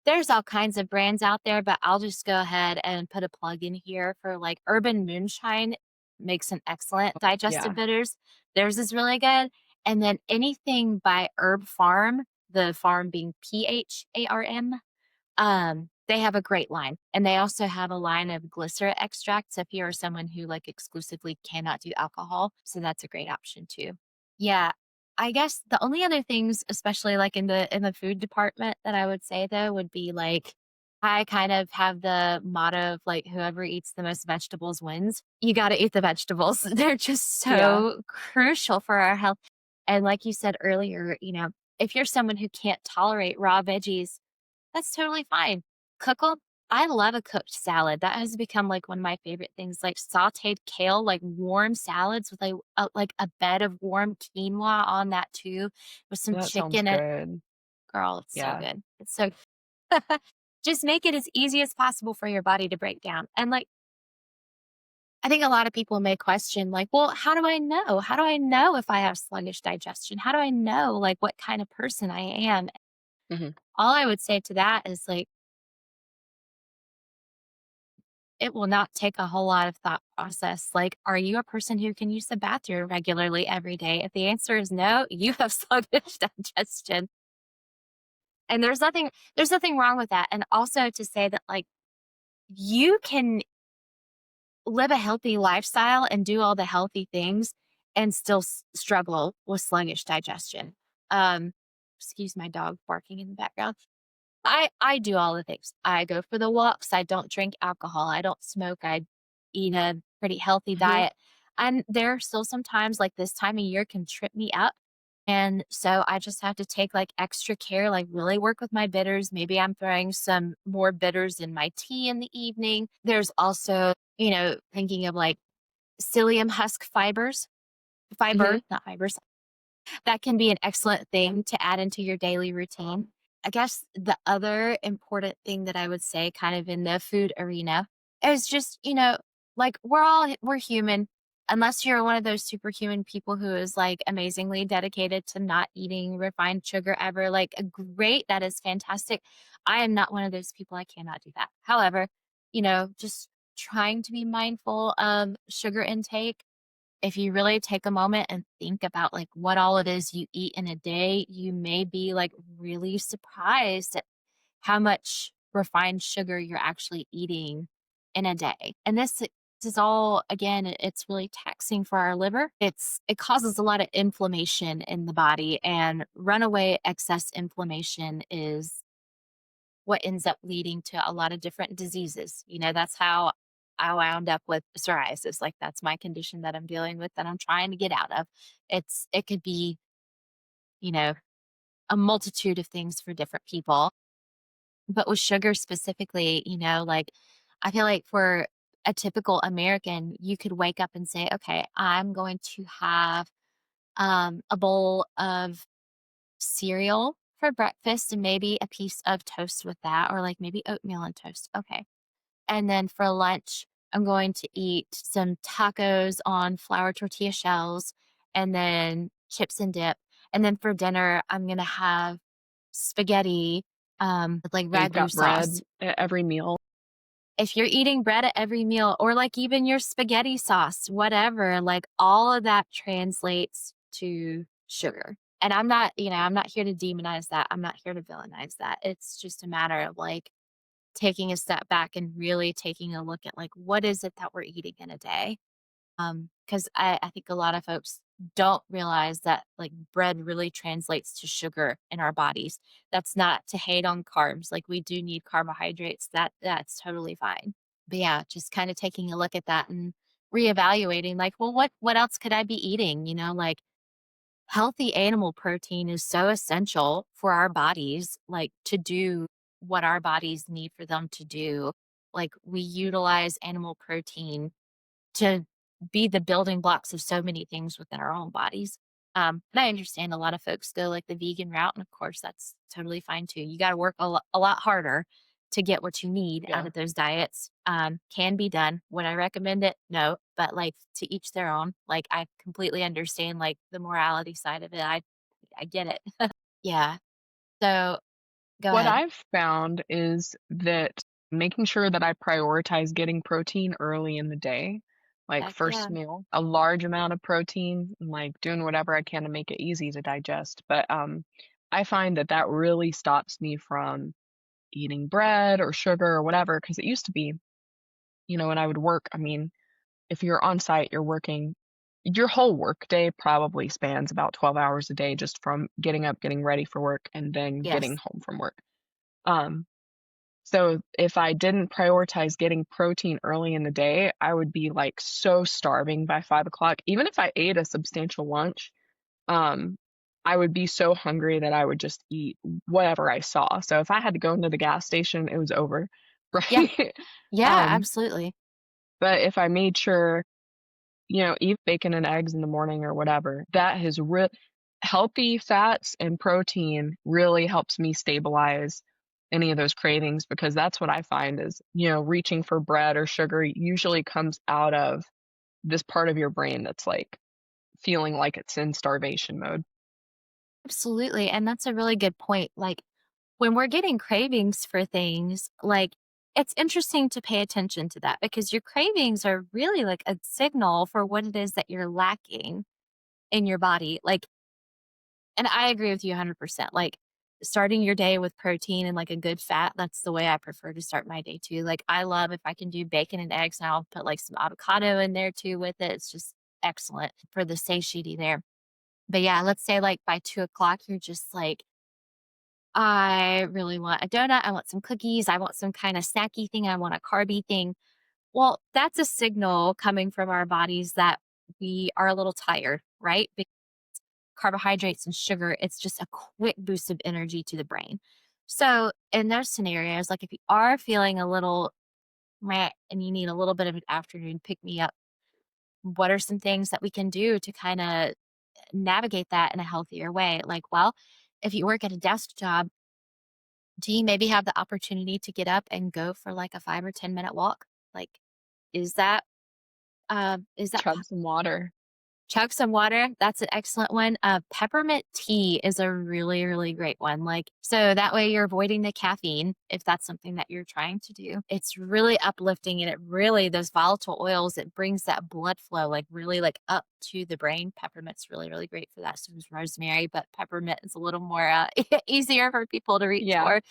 There's all kinds of brands out there, but I'll just go ahead and put a plug in here for like Urban Moonshine makes an excellent digestive Yeah, bitters. Theirs is really good. And then anything by Herb Farm, the farm being PHARM, they have a great line. And they also have a line of glycerol extracts if you're someone who like exclusively cannot do alcohol. So that's a great option too. Yeah. I guess the only other things, especially like in the food department that I would say though would be like I kind of have the motto of like whoever eats the most vegetables wins. You got to eat the vegetables. They're just yeah, so crucial for our health. And like you said earlier, if you're someone who can't tolerate raw veggies, that's totally fine. Cook 'em. I love a cooked salad. That has become, like, one of my favorite things, like sautéed kale, like, warm salads with, like, a bed of warm quinoa on that too, with some that sounds chicken and good. girl, it's so Yeah, good. It's so just make it as easy as possible for your body to break down. And, like, I think a lot of people may question, like, "Well, how do I know? How do I know if I have sluggish digestion? How do I know, like, what kind of person I am?" mhm. All I would say to that is, like, it will not take a whole lot of thought process. Like, are you a person who can use the bathroom regularly every day? If the answer is no, you have sluggish digestion. And there's nothing wrong with that. And also to say that like you can live a healthy lifestyle and do all the healthy things and still struggle with sluggish digestion. Um excuse my dog barking in the background. I do all the things. I go for the walks, I don't drink alcohol, I don't smoke, I eat a pretty healthy Mhm. diet, and there are still sometimes, like, this time of year can trip me up, and so I just have to take, like, extra care, like, really work with my bitters. Maybe I'm throwing some more bitters in my tea in the evening. There's also, thinking of, like, psyllium husk Mhm. not fibers. That can be an excellent thing to add into your daily routine. I guess the other important thing that I would say kind of in the food arena is just, like we're human. Unless you're one of those superhuman people who is like amazingly dedicated to not eating refined sugar ever, like great, that is fantastic. I am not one of those people. I cannot do that. However, just trying to be mindful of sugar intake. If you really take a moment and think about like what all it is you eat in a day, you may be like really surprised at how much refined sugar you're actually eating in a day. And this is all again, it's really taxing for our liver. It causes a lot of inflammation in the body, and runaway excess inflammation is what ends up leading to a lot of different diseases. That's how I wound up with psoriasis. Like that's my condition that I'm dealing with that I'm trying to get out of. It could be, you know, a multitude of things for different people. But with sugar specifically, like I feel like for a typical American, you could wake up and say, okay, I'm going to have a bowl of cereal for breakfast and maybe a piece of toast with that, or like maybe oatmeal and toast. Okay. And then for lunch, I'm going to eat some tacos on flour tortilla shells and then chips and dip. And then for dinner, I'm going to have spaghetti with like So you've ragu got sauce. bread at every meal. If you're eating bread at every meal or like even your spaghetti sauce, whatever, like all of that translates to sugar. And I'm not here to demonize that. I'm not here to villainize that. It's just a matter of like taking a step back and really taking a look at like what is it that we're eating in a day. 'Cause I think a lot of folks don't realize that, like, bread really translates to sugar in our bodies. That's not to hate on carbs, like, we do need carbohydrates, that's totally fine. But, yeah, just kinda taking a look at that and reevaluating, like, "Well, what else could I be eating?" You know, like, healthy animal protein is so essential for our bodies, like, to do what our bodies need for them to do. Like, we utilize animal protein to be the building blocks of so many things within our own bodies. And I understand a lot of folks go like the vegan route, and of course that's totally fine too. You got to work a lot harder to get what you need out Yeah. of those diets. Can be done. Would I recommend it? No, but like to each their own. Like I completely understand like the morality side of it. I get it. Yeah. So go What ahead. I've found is that making sure that I prioritize getting protein early in the day, like Heck yeah. first meal, a large amount of protein, and like doing whatever I can to make it easy to digest. But I find that that really stops me from eating bread or sugar or whatever because it used to be, when I would work, I mean, if you're on site, you're working your whole work day probably spans about 12 hours a day just from getting up, getting ready for work, and then getting Yes. home from work. Um, so if I didn't prioritize getting protein early in the day, I would be, like, so starving by 5 o'clock. Even if I ate a substantial lunch, um, I would be so hungry that I would just eat whatever I saw. So if I had to go into the gas station, it was over, Yeah. right? Yeah, Um, absolutely. but if I made sure, eat bacon and eggs in the morning or whatever, that has healthy fats and protein really helps me stabilize any of those cravings because that's what I find is, reaching for bread or sugar usually comes out of this part of your brain that's like feeling like it's in starvation mode. Absolutely. And that's a really good point. Like when we're getting cravings for things, like it's interesting to pay attention to that because your cravings are really like a signal for what it is that you're lacking in your body. Like, and I agree with you 100%. Like, starting your day with protein and like a good fat, that's the way I prefer to start my day too. Like, I love if I can do bacon and eggs, and I'll put like some avocado in there too with it. It's just excellent for the satiety there. But yeah, let's say like by 2 o'clock, you're just like, I really want a donut. I want some cookies. I want some kind of snacky thing. I want a carby thing. Well, that's a signal coming from our bodies that we are a little tired, right? Because carbohydrates and sugar, it's just a quick boost of energy to the brain. So, in those scenarios, like if you are feeling a little meh and you need a little bit of an afternoon pick me up, what are some things that we can do to kind of navigate that in a healthier way? Like, well, if you work at a desk job, do you maybe have the opportunity to get up and go for like a 5 or 10 minute walk? Like, is that is that Chug some water. chug some water? That's an excellent one. Peppermint tea is a really, really great one. Like, so that way you're avoiding the caffeine if that's something that you're trying to do. It's really uplifting and it really, those volatile oils, it brings that blood flow like really like up to the brain. Peppermint's really, really great for that. So is rosemary, but peppermint is a little more easier for people to reach Yeah. for.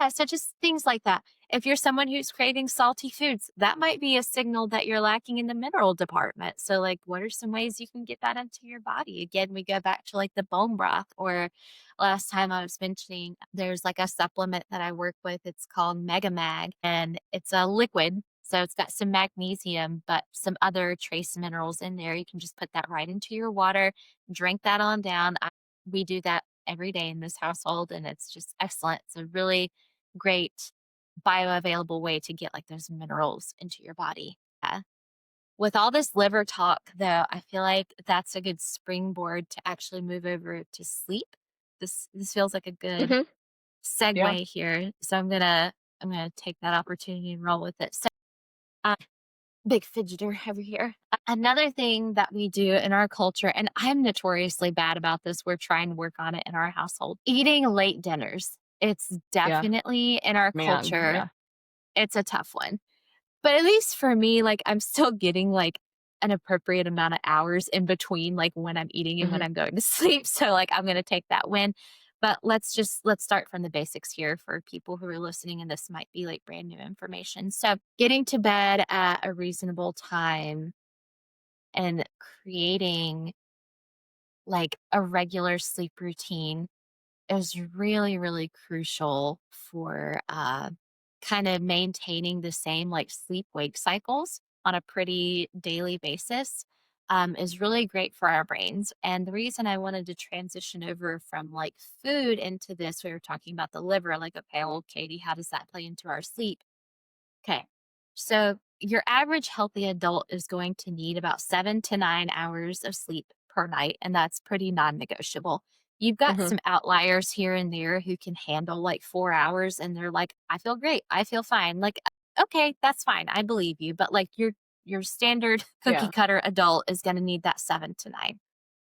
Yeah, so just things like that. If you're someone who's craving salty foods, that might be a signal that you're lacking in the mineral department. So, like, what are some ways you can get that into your body? Again, we go back to like the bone broth, or last time I was mentioning, there's like a supplement that I work with. It's called Mega Mag, and it's a liquid. So it's got some magnesium, but some other trace minerals in there. You can just put that right into your water, drink that on down. We do that every day in this household, and it's just excellent. It's a really great bioavailable way to get like those minerals into your body. Yeah. With all this liver talk, though, I feel like that's a good springboard to actually move over to sleep. This feels like a good Mhm. Yeah. segue here. So I'm gonna take that opportunity and roll with it. So uh, big fidgeter over here. Another thing that we do in our culture, and I'm notoriously bad about this, we're trying to work on it in our household. Eating late dinners. It's Yeah. definitely in our Man, culture. yeah. It's a tough one. But at least for me, like I'm still getting like an appropriate amount of hours in between like when I'm eating and when Mhm. I'm going to sleep. So like I'm gonna take that win. But let's start from the basics here for people who are listening, and this might be like brand new information. So, getting to bed at a reasonable time and creating like a regular sleep routine is really, really crucial for kind of maintaining the same like sleep wake cycles on a pretty daily basis. Is really great for our brains. And the reason I wanted to transition over from like food into this, we were talking about the liver, like, okay, well, Katie, how does that play into our sleep? Okay. So your average healthy adult is going to need about 7 to 9 hours of sleep per night, and that's pretty non negotiable. You've got Mhm. some outliers here and there who can handle like 4 hours and they're like, I feel great. I feel fine. Like, okay, that's fine. I believe you. But like your standard cookie Yeah. cutter adult is going to need that 7 to 9.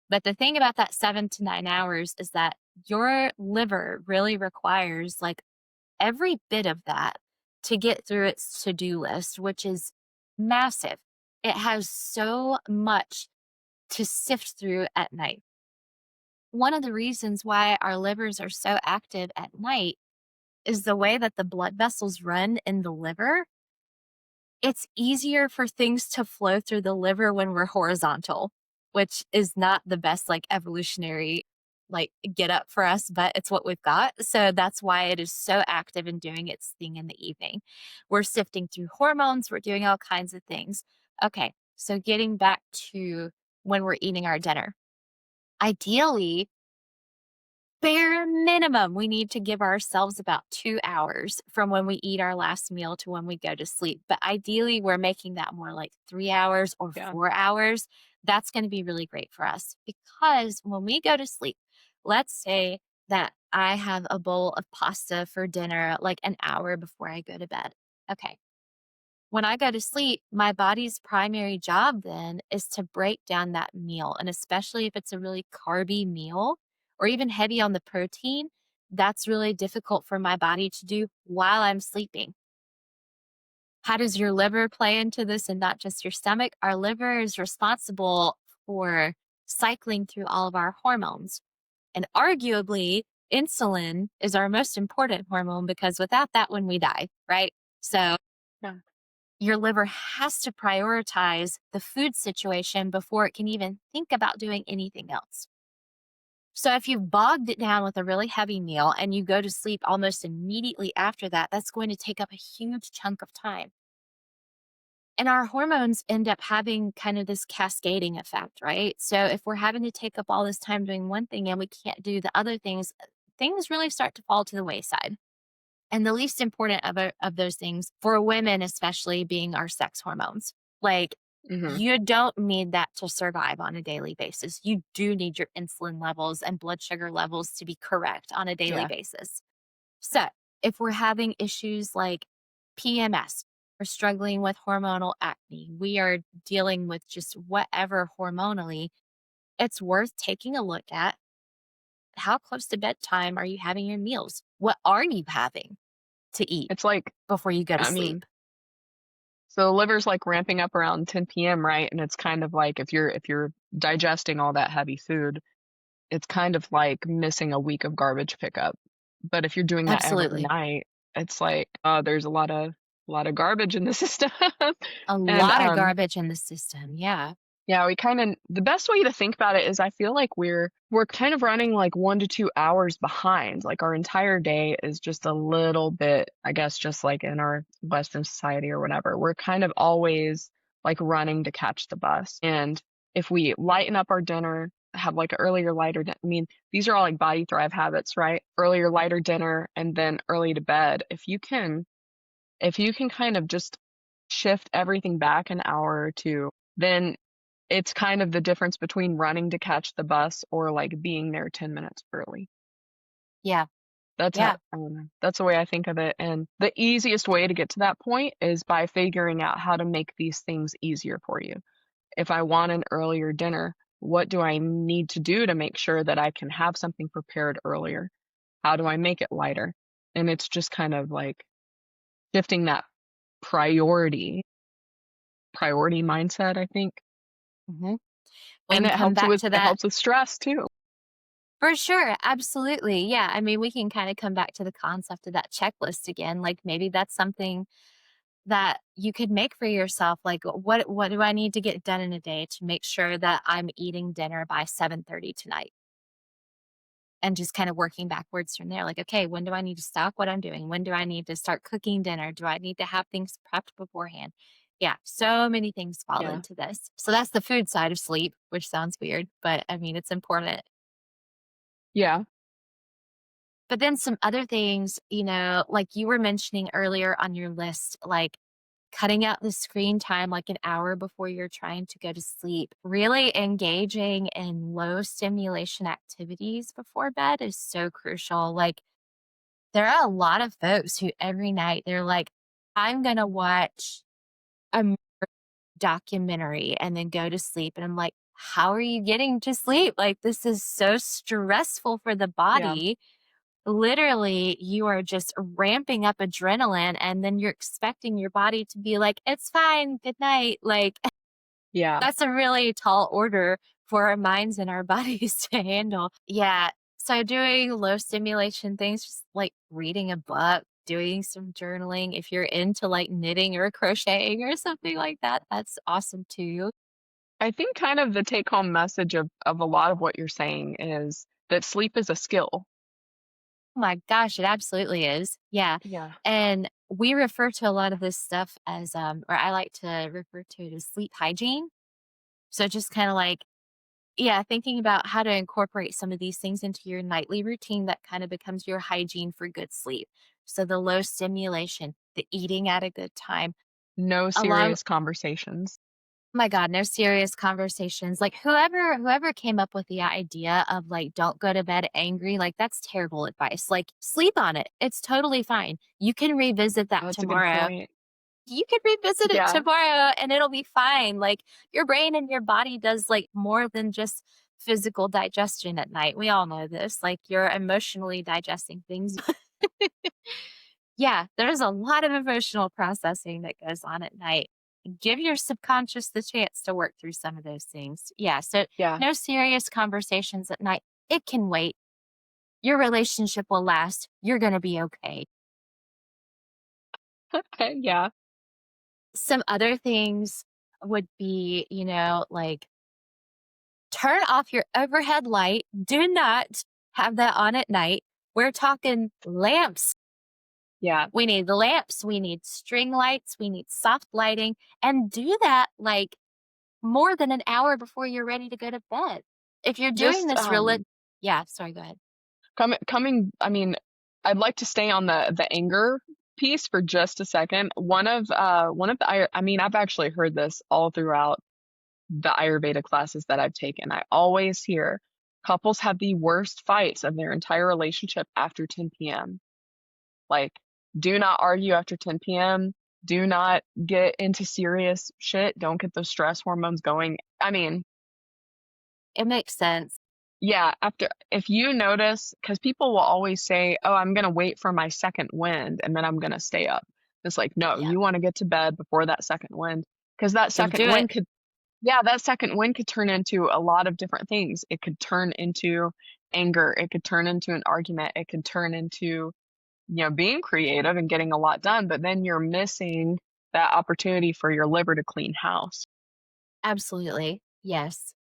But the thing about that 7 to 9 hours is that your liver really requires like every bit of that to get through its to-do list, which is massive. It has so much to sift through at night. One of the reasons why our livers are so active at night is the way that the blood vessels run in the liver. It's easier for things to flow through the liver when we're horizontal, which is not the best, like, evolutionary, like, get up for us, but it's what we've got. So that's why it is so active and doing its thing in the evening. We're sifting through hormones, we're doing all kinds of things. Okay, so getting back to when we're eating our dinner. Ideally, bare minimum, we need to give ourselves about 2 hours from when we eat our last meal to when we go to sleep. But ideally, we're making that more like 3 hours or Yeah. 4 hours. That's gonna be really great for us because when we go to sleep, let's say that I have a bowl of pasta for dinner like an hour before I go to bed. Okay. When I go to sleep, my body's primary job then is to break down that meal. And especially if it's a really carby meal or even heavy on the protein, that's really difficult for my body to do while I'm sleeping. How does your liver play into this and not just your stomach? Our liver is responsible for cycling through all of our hormones. And arguably, insulin is our most important hormone because without that one, we die, right? So Yeah. your liver has to prioritize the food situation before it can even think about doing anything else. So if you've bogged it down with a really heavy meal and you go to sleep almost immediately after that, that's going to take up a huge chunk of time. And our hormones end up having kind of this cascading effect, right? So if we're having to take up all this time doing one thing and we can't do the other things, things really start to fall to the wayside. And the least important of those things for women, especially being our sex hormones. Like, Mhm. you don't need that to survive on a daily basis. You do need your insulin levels and blood sugar levels to be correct on a daily Yeah. basis. So, if we're having issues like PMS, we're struggling with hormonal acne, we are dealing with just whatever hormonally, it's worth taking a look at how close to bedtime are you having your meals? What are you having to eat It's like, before you go to I mean, sleep? so the liver's like ramping up around 10 p.m., right? And it's kind of like if you're digesting all that heavy food, it's kind of like missing a week of garbage pickup. But if you're doing that every Absolutely. night, it's like, there's a lot of garbage in the system. A And lot of garbage in the system. Yeah. yeah, we kinda the best way to think about it is I feel like we're kind of running like 1 to 2 hours behind. Like our entire day is just a little bit, I guess, just like in our Western society or whatever. We're kind of always like running to catch the bus. And if we lighten up our dinner, have like an earlier, lighter I mean, these are all like body thrive habits, right? Earlier, lighter dinner and then early to bed. If you can kind of just shift everything back an hour or 2, then it's kind of the difference between running to catch the bus or, like, being there 10 minutes early. Yeah. That's how Yeah. I don't know. That's the way I think of it, and the easiest way to get to that point is by figuring out how to make these things easier for you. If I want an earlier dinner, what do I need to do to make sure that I can have something prepared earlier? How do I make it lighter? And it's just kind of, like, shifting that priority priority mindset, I think, Mhm. We and can it come helps back with to it that. helps with stress too. For sure, absolutely. Yeah, I mean, we can kinda come back to the concept of that checklist again, like, maybe that's something that you could make for yourself, like, what do I need to get done in a day to make sure that I'm eating dinner by 7:30 tonight? And just kinda working backwards from there, like, "Okay, when do I need to stop what I'm doing? When do I need to start cooking dinner? Do I need to have things prepped beforehand?" Yeah, so many things fall Yeah. into this. So that's the food side of sleep, which sounds weird, but, I mean, it's important. Yeah. But then some other things, like you were mentioning earlier on your list, like cutting out the screen time like an hour before you're trying to go to sleep. Really engaging in low stimulation activities before bed is so crucial. Like, there are a lot of folks who every night they're like, I'm going to watch a documentary and then go to sleep. And I'm like, how are you getting to sleep? Like, this is so stressful for the Yeah. body. Literally, you are just ramping up adrenaline, and then you're expecting your body to be like, "It's fine, good night." Like, Yeah. that's a really tall order for our minds and our bodies to handle. Yeah, so doing low stimulation things, just like reading a book, doing some journaling, if you're into, like, knitting or crocheting or something like that, that's awesome too. I think kind of the take home message of a lot of what you're saying is that sleep is a skill. Oh my gosh, it absolutely is. Yeah. Yeah. And we refer to a lot of this stuff as, or I like to refer to it as sleep hygiene. So just kind of like, yeah, thinking about how to incorporate some of these things into your nightly routine that kind of becomes your hygiene for good sleep. So the low stimulation, the eating at a good time, No a lot serious conversations. my God, no serious conversations. Like whoever came up with the idea of like don't go to bed angry, like that's terrible advice. Like sleep on it. It's totally fine. You can revisit Oh, that that's a good tomorrow. point. You can revisit it Yeah. tomorrow and it'll be fine. Like your brain and your body does like more than just physical digestion at night. We all know this. Like you're emotionally digesting things. Yeah, there's a lot of emotional processing that goes on at night. Give your subconscious the chance to work through some of those things. Yeah, so Yeah. no serious conversations at night. It can wait. Your relationship will last. You're going to be okay. Yeah. Some other things would be, like turn off your overhead light. Do not have that on at night. We're talking lamps. Yeah. We need the lamps, we need string lights, we need soft lighting, and do that like more than an hour before you're ready to go to bed. If you're doing Just, this real yeah, sorry, go ahead. coming I mean, I'd like to stay on the anger piece for just a second. One of the I mean, I've actually heard this all throughout the Ayurveda classes that I've taken. I always hear couples have the worst fights of their entire relationship after 10 p.m. Like, do not argue after 10 p.m. Do not get into serious shit. Don't get those stress hormones going. I mean, It makes sense. yeah, after if you notice, because people will always say, "Oh, I'm gonna wait for my second wind and then I'm gonna stay up." It's like, no, Yeah, you want to get to bed before that second wind, because that don't second do it. wind could, yeah, that second wind could turn into a lot of different things. It could turn into anger. It could turn into an argument. It could turn into, being creative and getting a lot done, but then you're missing that opportunity for your liver to clean house. Absolutely. Yes.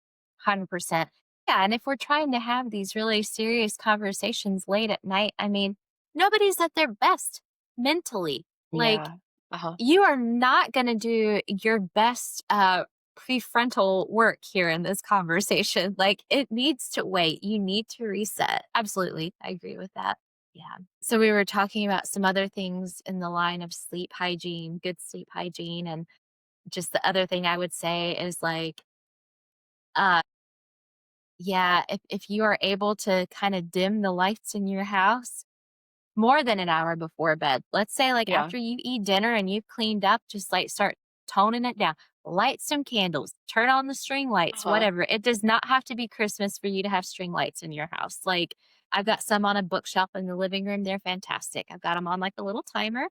100%. Yeah, and if we're trying to have these really serious conversations late at night, I mean, nobody's at their best mentally. Like Yeah. Uh-huh. you are not gonna do your best, prefrontal work here in this conversation. Like, it needs to wait. You need to reset. Absolutely. I agree with that. Yeah. So we were talking about some other things in the line of sleep hygiene, good sleep hygiene, and just the other thing I would say is, like, uh, yeah, if you are able to kinda dim the lights in your house more than an hour before bed. Let's say, like, Yeah. after you eat dinner and you've cleaned up, just, like, start toning it down. Light some candles, turn on the string lights, Uh-huh. whatever. It does not have to be Christmas for you to have string lights in your house. Like, I've got some on a bookshelf in the living room, they're fantastic. I've got them on, like, a little timer,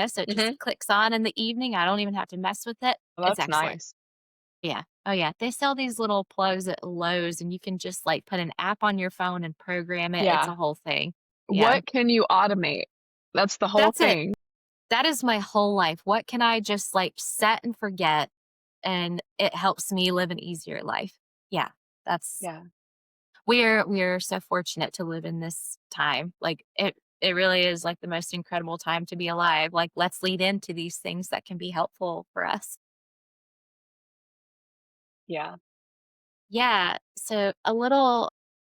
so it just Mhm. clicks on in the evening. I don't even have to mess with it. Well, It's that's excellent. nice. Yeah. Oh, yeah. They sell these little plugs at Lowe's, and you can just, like, put an app on your phone and program it. It's Yeah. a whole thing. Yeah. What can you automate? That's the whole That's it. thing. That is my whole life. What can I just, like, set and forget, and it helps me live an easier life? Yeah. That's Yeah. we're so fortunate to live in this time. Like, it really is, like, the most incredible time to be alive. Like, let's lead into these things that can be helpful for us. Yeah. Yeah. So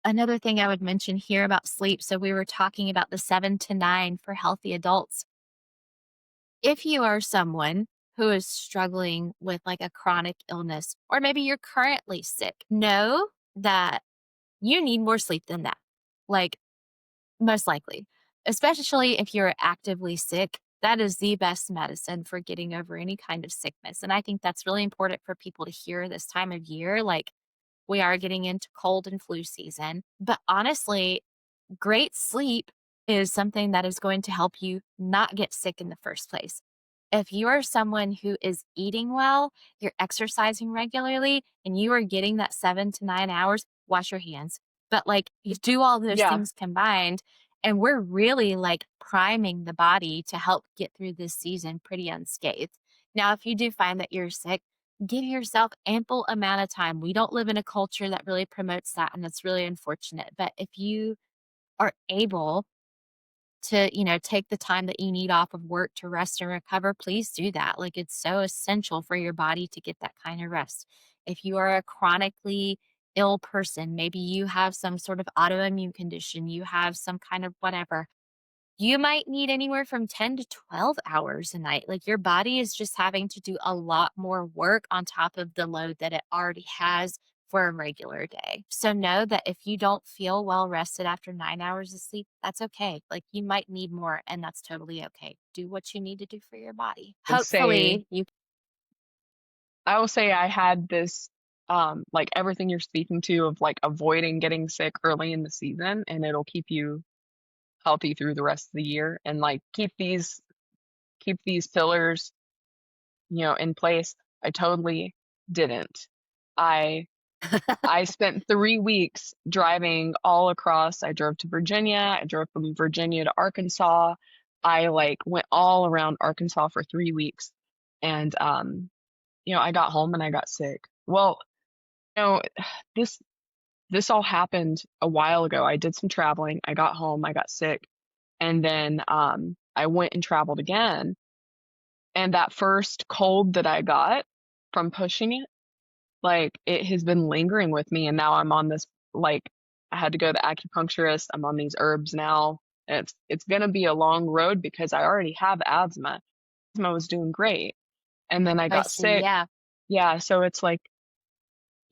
another thing I would mention here about sleep. So we were talking about the 7 to 9 for healthy adults. If you are someone who is struggling with like a chronic illness, or maybe you're currently sick, know that you need more sleep than that. Like, most likely, especially if you're actively sick. That is the best medicine for getting over any kind of sickness. And I think that's really important for people to hear this time of year. Like, we are getting into cold and flu season. But honestly, great sleep is something that is going to help you not get sick in the first place. If you are someone who is eating well, you're exercising regularly, and you are getting that 7 to 9 hours, wash your hands. But like, you do all those Yeah. things combined, and we're really like priming the body to help get through this season pretty unscathed. Now, if you do find that you're sick, give yourself ample amount of time. We don't live in a culture that really promotes that, and it's really unfortunate. But if you are able to, take the time that you need off of work to rest and recover, please do that. Like, it's so essential for your body to get that kind of rest. If you are a chronically ill person, maybe you have some sort of autoimmune condition, you have some kind of whatever, you might need anywhere from 10 to 12 hours a night. Like, your body is just having to do a lot more work on top of the load that it already has for a regular day. So know that if you don't feel well rested after 9 hours of sleep, that's okay. Like, you might need more, and that's totally okay. Do what you need to do for your body. Would say Hopefully, you I will say I had this, like everything you're speaking to of like avoiding getting sick early in the season, and it'll keep you healthy through the rest of the year and like keep these pillars, in place. I totally didn't. I I spent 3 weeks driving all across. I drove to Virginia. I drove from Virginia to Arkansas. I like went all around Arkansas for 3 weeks. And I got home and I got sick. Well, you know, this this all happened a while ago. I did some traveling. I got home, I got sick, and then I went and traveled again. And that first cold that I got from pushing it, like, it has been lingering with me, and now I'm on this, like, I had to go to the acupuncturist, I'm on these herbs now, and it's gonna be a long road because I already have asthma. Asthma was doing great, and then I I got see. sick. Yeah. Yeah, so it's like,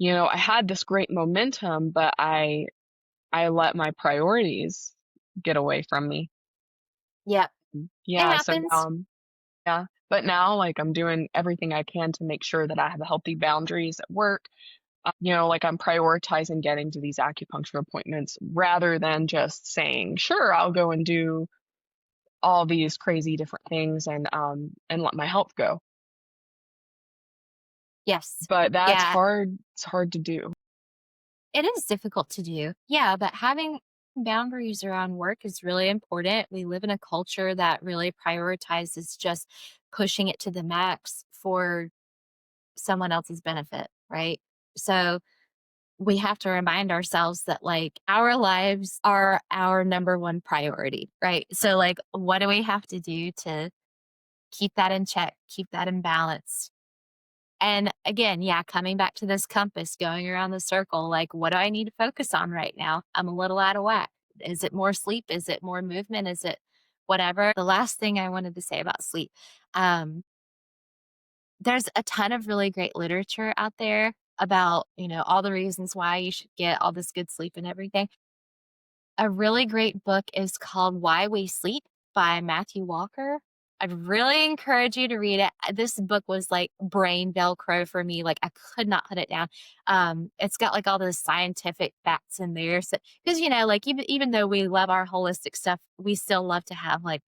I had this great momentum, but I let my priorities get away from me. Yeah. It Yeah, so happens. now yeah, but now, like, I'm doing everything I can to make sure that I have healthy boundaries at work. Like I'm prioritizing getting to these acupuncture appointments rather than just saying, "Sure, I'll go and do all these crazy different things and let my health go." Yes. But that's Yeah. hard. It's hard to do. It is difficult to do. Yeah, but having boundaries around work is really important. We live in a culture that really prioritizes just pushing it to the max for someone else's benefit, right? So we have to remind ourselves that like our lives are our number one priority, right? So, like, what do we have to do to keep that in check, keep that in balance? And again, yeah, coming back to this compass, going around the circle, like, what do I need to focus on right now? I'm a little out of whack. Is it more sleep? Is it more movement? Is it whatever? The last thing I wanted to say about sleep, um, there's a ton of really great literature out there about, all the reasons why you should get all this good sleep and everything. A really great book is called Why We Sleep by Matthew Walker. I'd really encourage you to read it. This book was like brain velcro for me. Like, I could not put it down. It's got like all the scientific facts in there. So, because like, even though we love our holistic stuff, we still love to have like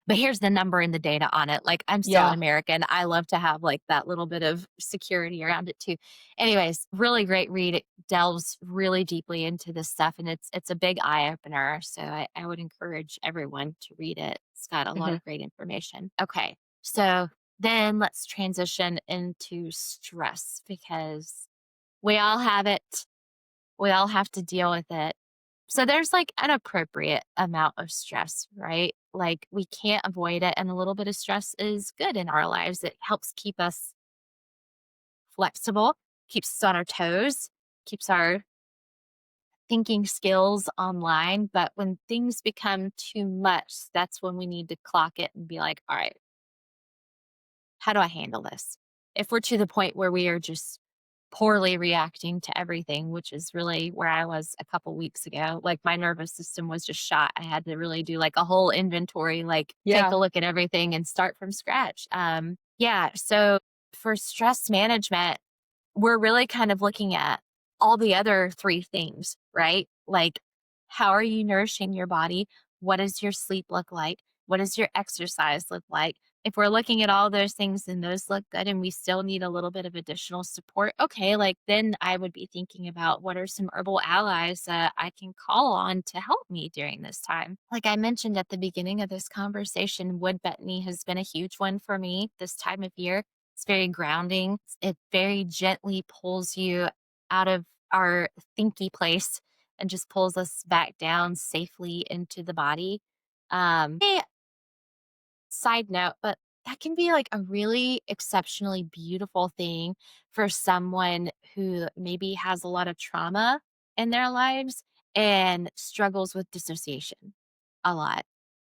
But here's the number and the data on it. Like, I'm still an Yeah. American. I love to have, like, that little bit of security around it too. Anyways, really great read. It delves really deeply into this stuff, and it's a big eye opener. So I would encourage everyone to read it. It's got a lot Mhm. of great information. Okay. So then let's transition into stress because we all have it. We all have to deal with it. So there's like an appropriate amount of stress, right? Like we can't avoid it. And a little bit of stress is good in our lives. It helps keep us flexible, keeps us on our toes, keeps our thinking skills online. But when things become too much, that's when we need to clock it and be like, all right, how do I handle this? If we're to the point where we are just poorly reacting to everything, which is really where I was a couple weeks ago. Like my nervous system was just shot. I had to really do like a whole inventory, like take a Yeah. look at everything and start from scratch. Yeah. So for stress management, we're really kind of looking at all the other 3 things, right? Like, how are you nourishing your body? What does your sleep look like? What does your exercise look like? If we're looking at all those things and those look good and we still need a little bit of additional support, okay, like then I would be thinking about what are some herbal allies that I can call on to help me during this time. Like I mentioned at the beginning of this conversation, wood betony has been a huge one for me this time of year. It's very grounding. It very gently pulls you out of our thinky place and just pulls us back down safely into the body. Side note, but that can be like a really exceptionally beautiful thing for someone who maybe has a lot of trauma in their lives and struggles with dissociation a lot.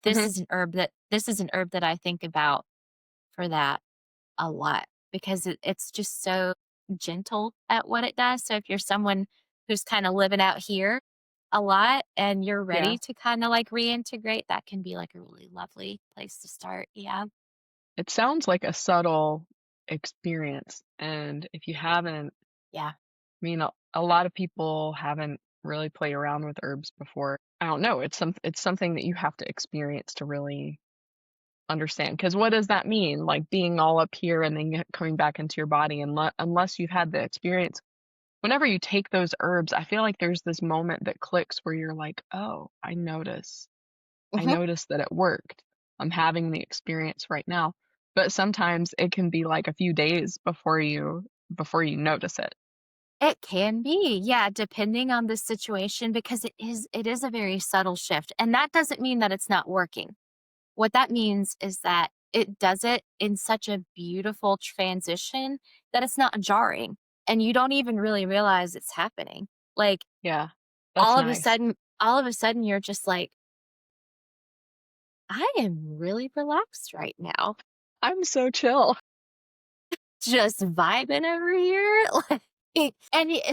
Mhm. This is an herb that I think about for that a lot because it's just so gentle at what it does. So if you're someone who's kind of living out here a lot and you're Yeah. ready to kind of like reintegrate, that can be like a really lovely place to start. Yeah. It sounds like a subtle experience, and if you haven't, Yeah. I mean, a lot of people haven't really played around with herbs before. I don't know, it's something that you have to experience to really understand. Because what does that mean? Like, being all up here and then coming back into your body, unless you've had the experience. Whenever you take those herbs, I feel like there's this moment that clicks where you're like, "Oh, I Mhm. noticed that it worked. I'm having the experience right now." But sometimes it can be like a few days before you notice it. It can be, yeah, depending on the situation because it is a very subtle shift. And that doesn't mean that it's not working. What that means is that it does it in such a beautiful transition that it's not jarring and you don't even really realize it's happening. Like Yeah, that's nice. all of a sudden you're just like, I am really relaxed right now. I'm so chill. Just vibing over here.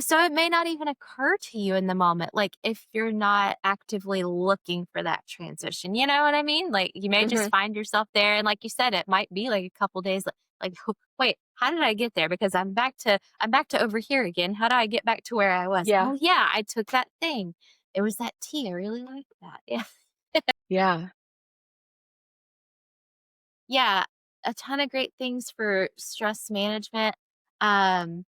So it may not even occur to you in the moment, like if you're not actively looking for that transition, you know what I mean? Like you may just Mhm. find yourself there. And like you said, it might be like a couple days like wait, how did I get there? Because I'm back to over here again. How do I get back to where I was? Yeah, Oh yeah, I took that thing. It was that tea. I really like that. Yeah. yeah. Yeah. A ton of great things for stress management. Um,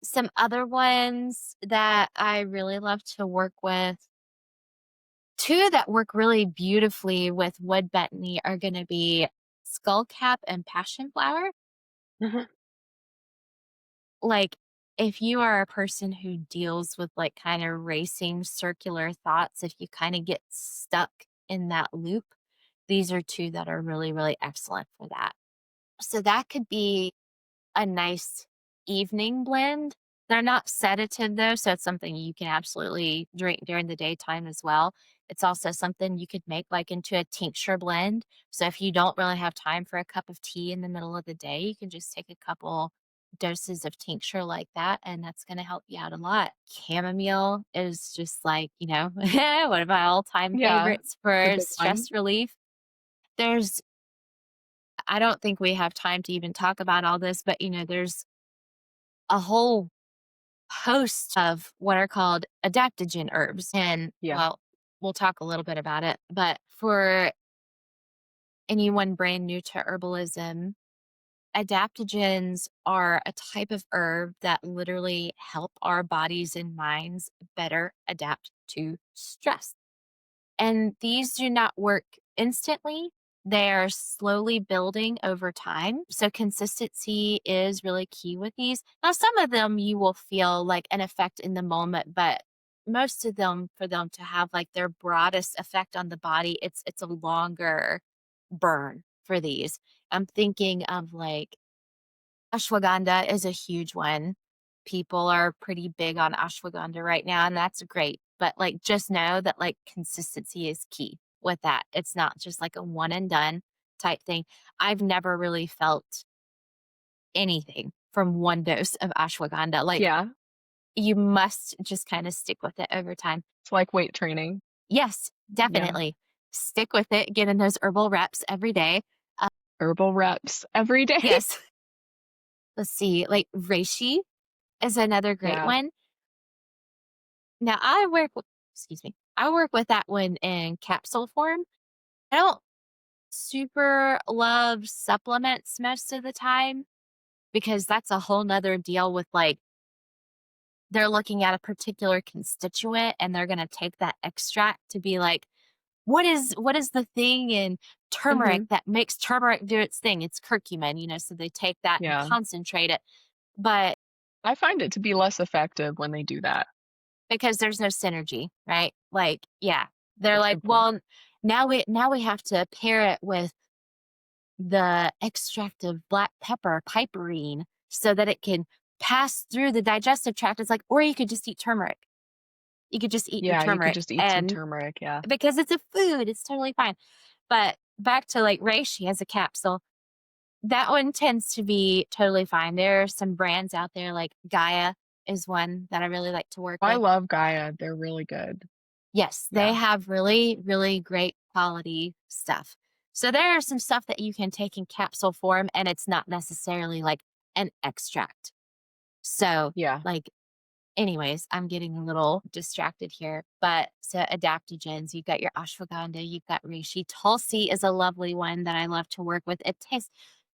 Some other ones that I really love to work with, 2 that work really beautifully with wood betony are gonna be skullcap and passion flower. Mhm. Like, if you are a person who deals with, like, kinda racing circular thoughts, if you kinda get stuck in that loop, these are 2 that are really, really excellent for that. So that could be a nice evening blend. They're not sedative though, so it's something you can absolutely drink during the daytime as well. It's also something you could make like into a tincture blend. So if you don't really have time for a cup of tea in the middle of the day, you can just take a couple doses of tincture like that and that's going to help you out a lot. Chamomile is just like, one of my all-time Yeah, favorites it's a for big one. stress relief. There's I don't think we have time to even talk about all this, but there's a whole host of what are called adaptogen herbs. And Yeah. well, we'll talk a little bit about it. But for anyone brand new to herbalism, adaptogens are a type of herb that literally help our bodies and minds better adapt to stress. And these do not work instantly. They are slowly building over time. So consistency is really key with these. Now, some of them you will feel like an effect in the moment, but most of them, for them to have like their broadest effect on the body, it's a longer burn for these. I'm thinking of like ashwagandha is a huge one. People are pretty big on ashwagandha right now, and that's great. But like, just know that like consistency is key with that. It's not just like a one and done type thing. I've never really felt anything from one dose of ashwagandha. Like, Yeah, you must just kind of stick with it over time. it's like weight training. Yes, Yeah, definitely. Stick with it, get in those herbal reps every day. Uh, herbal reps every day. yes. Let's see, like reishi is another great Yeah. one. Now excuse me, I work with that one in capsule form. I don't super love supplements most of the time because that's a whole nother deal with like they're looking at a particular constituent and they're gonna take that extract to be like, what is the thing in turmeric Mhm. that makes turmeric do its thing? It's curcumin, so they take that and Yeah. concentrate it. But I find it to be less effective when they do that. because there's no synergy, right? Like, yeah. They're That's a like, good point. "Well, now we have to pair it with the extract of black pepper, piperine, so that it can pass through the digestive tract." It's like, or you could just eat turmeric. You could just eat your Yeah, you could turmeric, just eat some and turmeric, yeah. because it's a food, it's totally fine. But back to, like, reishi as a capsule, that one tends to be totally fine. There are some brands out there, like Gaia is one that I really like to work I with. love Gaia, they're really good. Yes, they Yeah. have really, really great quality stuff. So there are some stuff that you can take in capsule form, and it's not necessarily like an extract. So, Yeah. like, anyways, I'm getting a little distracted here. But so adaptogens, you've got your ashwagandha, you've got reishi. Tulsi is a lovely one that I love to work with. It tastes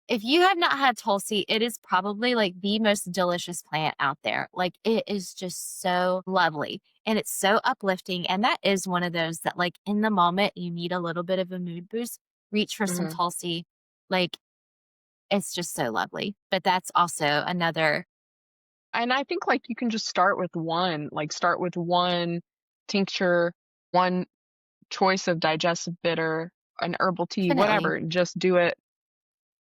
if you have not had Tulsi, it is probably like the most delicious plant out there. Like it is just so lovely and it's so uplifting. And that is one of those that, like, in the moment, you need a little bit of a mood boost, reach for some Mhm. Tulsi. Like, it's just so lovely. But that's also another, And I think, like, you can just start with one, like, start with one tincture, one choice of digestive bitter, an herbal tea, definitely. whatever, just do it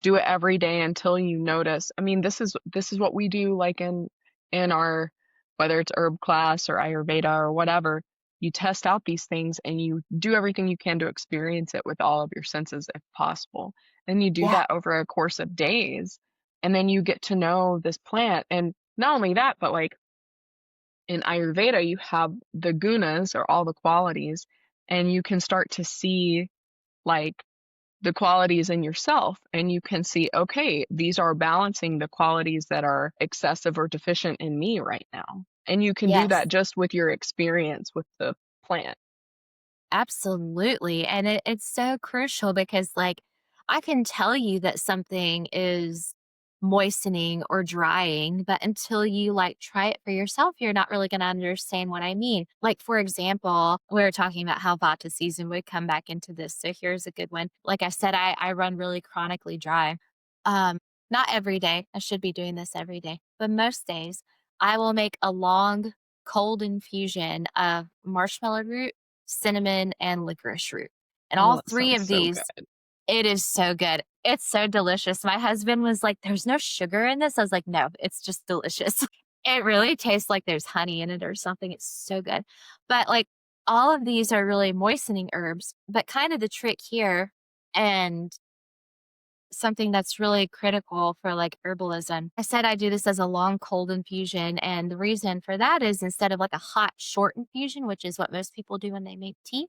every day until you notice. I mean, this is what we do, like, in our whether it's herb class or Ayurveda or whatever, you test out these things and you do everything you can to experience it with all of your senses if possible. And you do Yeah. that over a course of days, and then you get to know this plant, and not only that, but, like, in Ayurveda, you have the gunas or all the qualities, and you can start to see, like, the qualities in yourself, and you can see, okay, these are balancing the qualities that are excessive or deficient in me right now. And you can do Yes. that just with your experience with the plant. Absolutely. And it's so crucial because, like, I can tell you that something is moistening or drying, but until you like try it for yourself, you're not really going to understand what I mean. Like, for example, we were talking about how Vata season would come back into this. So here's a good one. Like I said, I run really chronically dry. Um, Not every day. I should be doing this every day, but most days I will make a long cold infusion of marshmallow root, cinnamon, and licorice root. And Oh, all that three sounds of so these, good. it is so good. It's so delicious. My husband was like, "There's no sugar in this." I was like, "No, it's just delicious." It really tastes like there's honey in it or something. It's so good. But like all of these are really moistening herbs. But kind of the trick here, and something that's really critical for like herbalism. I said I do this as a long cold infusion. And the reason for that is instead of like a hot, short infusion, which is what most people do when they make tea,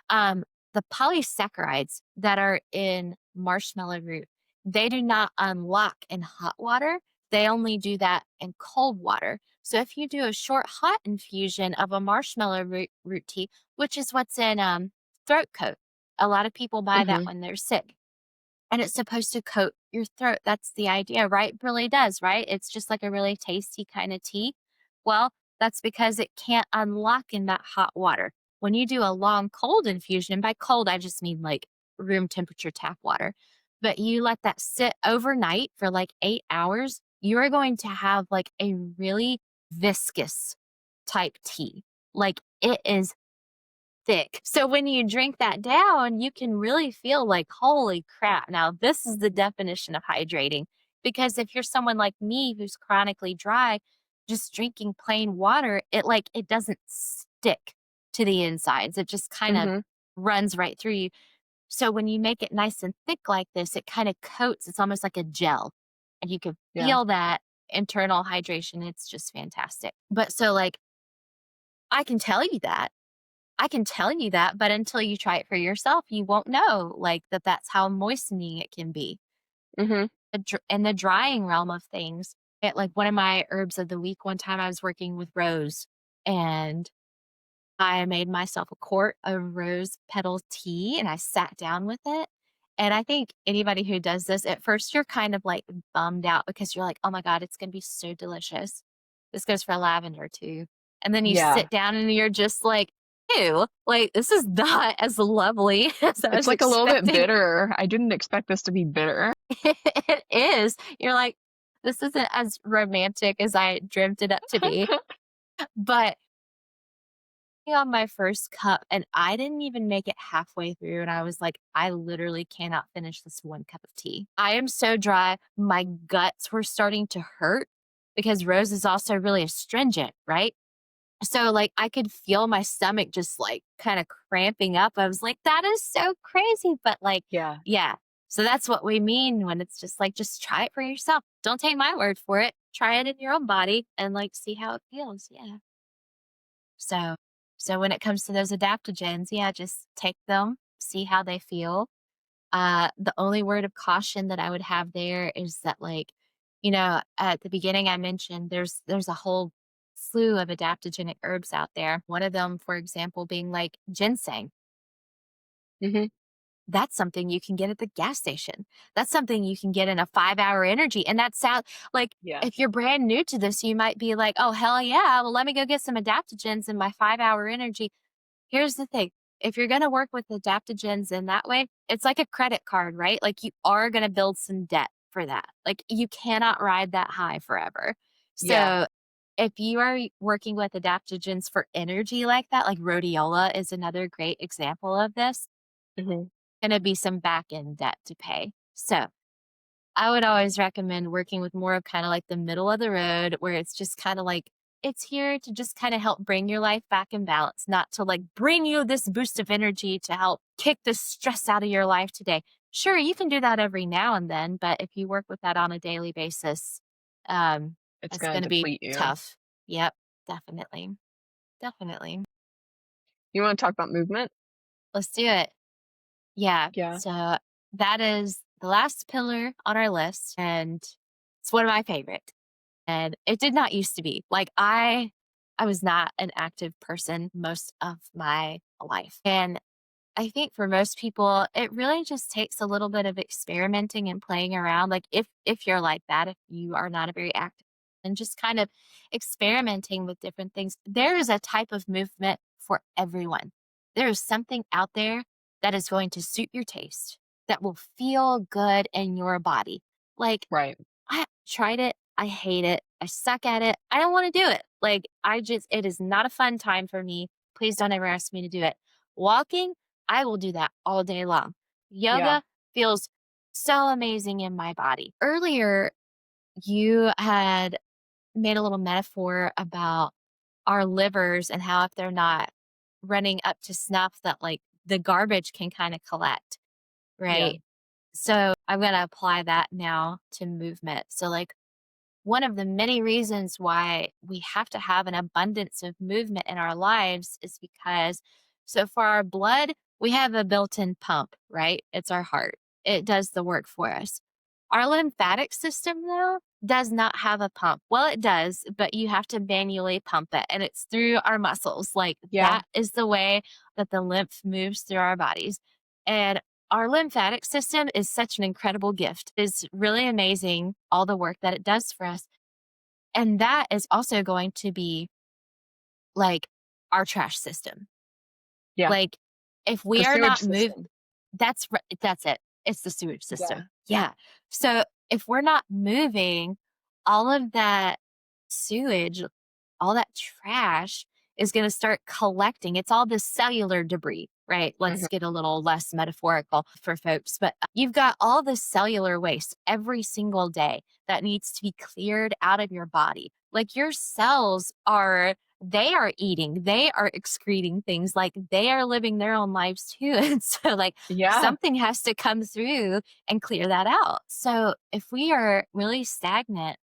um, the polysaccharides that are in marshmallow root, they do not unlock in hot water. They only do that in cold water. So if you do a short hot infusion of a marshmallow root tea, which is what's in throat coat, a lot of people buy that Mhm. when they're sick. and it's supposed to coat your throat. That's the idea, right? It really does, right? It's just like a really tasty kind of tea. Well, that's because it can't unlock in that hot water. When you do a long cold infusion, and by cold, I just mean like room temperature tap water, but you let that sit overnight for like 8 hours, you are going to have like a really viscous type tea. Like it is thick. So when you drink that down, you can really feel like, holy crap. Now, this is the definition of hydrating. Because if you're someone like me who's chronically dry, just drinking plain water, it doesn't stick to the insides. It just kind of Mhm. runs right through you. So when you make it nice and thick like this, it kind of coats, it's almost like a gel. And you can Yeah. feel that internal hydration. It's just fantastic. But so like I can tell you that I can tell you that, but until you try it for yourself, you won't know, like, that that's how moistening it can be. Mhm. In the drying realm of things, like, one of my herbs of the week, one time I was working with rose, and I made myself a quart of rose petal tea, and I sat down with it, and I think anybody who does this, at first, you're kind of, like, bummed out because you're like, "Oh my god, it's gonna be so delicious." This goes for lavender too. And then you Yeah. sit down and you're just like, "Ew, like, this is not as lovely as I It's, was like, a little bit expecting." bitter. I didn't expect this to be bitter. It is. You're like, "This isn't as romantic as I dreamt it up to be." But on my first cup, and I didn't even make it halfway through, and I was like, "I literally cannot finish this 1 cup of tea." I am so dry, my guts were starting to hurt because rose is also really astringent, right? So, like, I could feel my stomach just, like, kinda cramping up. I was like, "That is so crazy," but, like, Yeah. yeah. So that's what we mean when it's just like, just try it for yourself. Don't take my word for it. Try it in your own body and, like, see how it feels, yeah. So so when it comes to those adaptogens, yeah, just take them, see how they feel. The only word of caution that I would have there is that, like, at the beginning I mentioned there's a whole slew of adaptogenic herbs out there. One of them, for example, being like ginseng. Mhm. That's something you can get at the gas station. That's something you can get in a 5-hour energy. And that sound like Yeah. if you're brand new to this, you might be like, oh hell yeah, well let me go get some adaptogens in my 5-hour energy. Here's the thing. If you're gonna work with adaptogens in that way, it's like a credit card, right? Like, you are gonna build some debt for that. Like, you cannot ride that high forever. Yeah. So, if you are working with adaptogens for energy like that, like rhodiola is another great example of this, Mhm. gonna be some back end debt to pay. So, I would always recommend working with more of kinda like the middle of the road where it's just kinda like, it's here to just kinda help bring your life back in balance, not to, like, bring you this boost of energy to help kick the stress out of your life today. Sure, you can do that every now and then, but if you work with that on a daily basis, um, It's it's gonna gonna be deplete you. tough. Yep, definitely, definitely. You wanna talk about movement? Let's do it. Yeah, Yeah. so that is the last pillar on our list, and it's one of my favorite. And it did not used to be. Like, I was not an active person most of my life. And I think for most people, it really just takes a little bit of experimenting and playing around. Like, if you're like that, if you are not a very active and just kind of experimenting with different things. There is a type of movement for everyone. There is something out there that is going to suit your taste, that will feel good in your body. Like, Right. I tried it. I hate it. I suck at it. I don't want to do it. Like, it is not a fun time for me. Please don't ever ask me to do it. Walking, I will do that all day long. Yeah. Yoga feels so amazing in my body. Earlier, you had made a little metaphor about our livers and how if they're not running up to snuff, that like the garbage can kind of collect, Yeah. right? So I'm going to apply that now to movement. So, like, one of the many reasons why we have to have an abundance of movement in our lives is because, so for our blood, we have a built in pump, right? It's our heart, it does the work for us. Our lymphatic system, though, does not have a pump. Well, it does, but you have to manually pump it, and it's through our muscles. Like, Yeah. that is the way that the lymph moves through our bodies. And our lymphatic system is such an incredible gift. It's really amazing all the work that it does for us. And that is also going to be like our trash system. Yeah, Like if the we are sewage not moved, system. that's it. It's the sewage Yeah. system. Yeah. So if we're not moving, all of that sewage, all that trash is going to start collecting. It's all this cellular debris, right? Mhm. Let's get a little less metaphorical for folks, but you've got all this cellular waste every single day that needs to be cleared out of your body. Like your cells are, they are eating, they are excreting things, like they are living their own lives too. And so, like, Yeah, something has to come through and clear that out. So, if we are really stagnant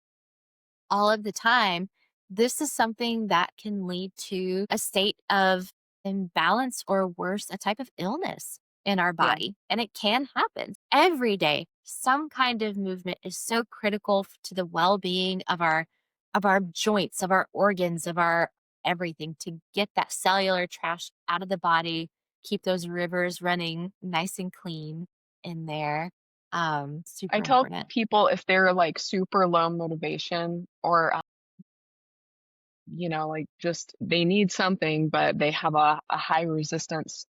all of the time, this is something that can lead to a state of imbalance or worse, a type of illness in our yeah. body. And it can happen every day. Some kind of movement is so critical to the well-being of our joints, of our organs, of our everything, to get that cellular trash out of the body, keep those rivers running nice and clean in there. I Super tell important. people if they're, like, super low motivation or, like, just they need something, but they have a high resistance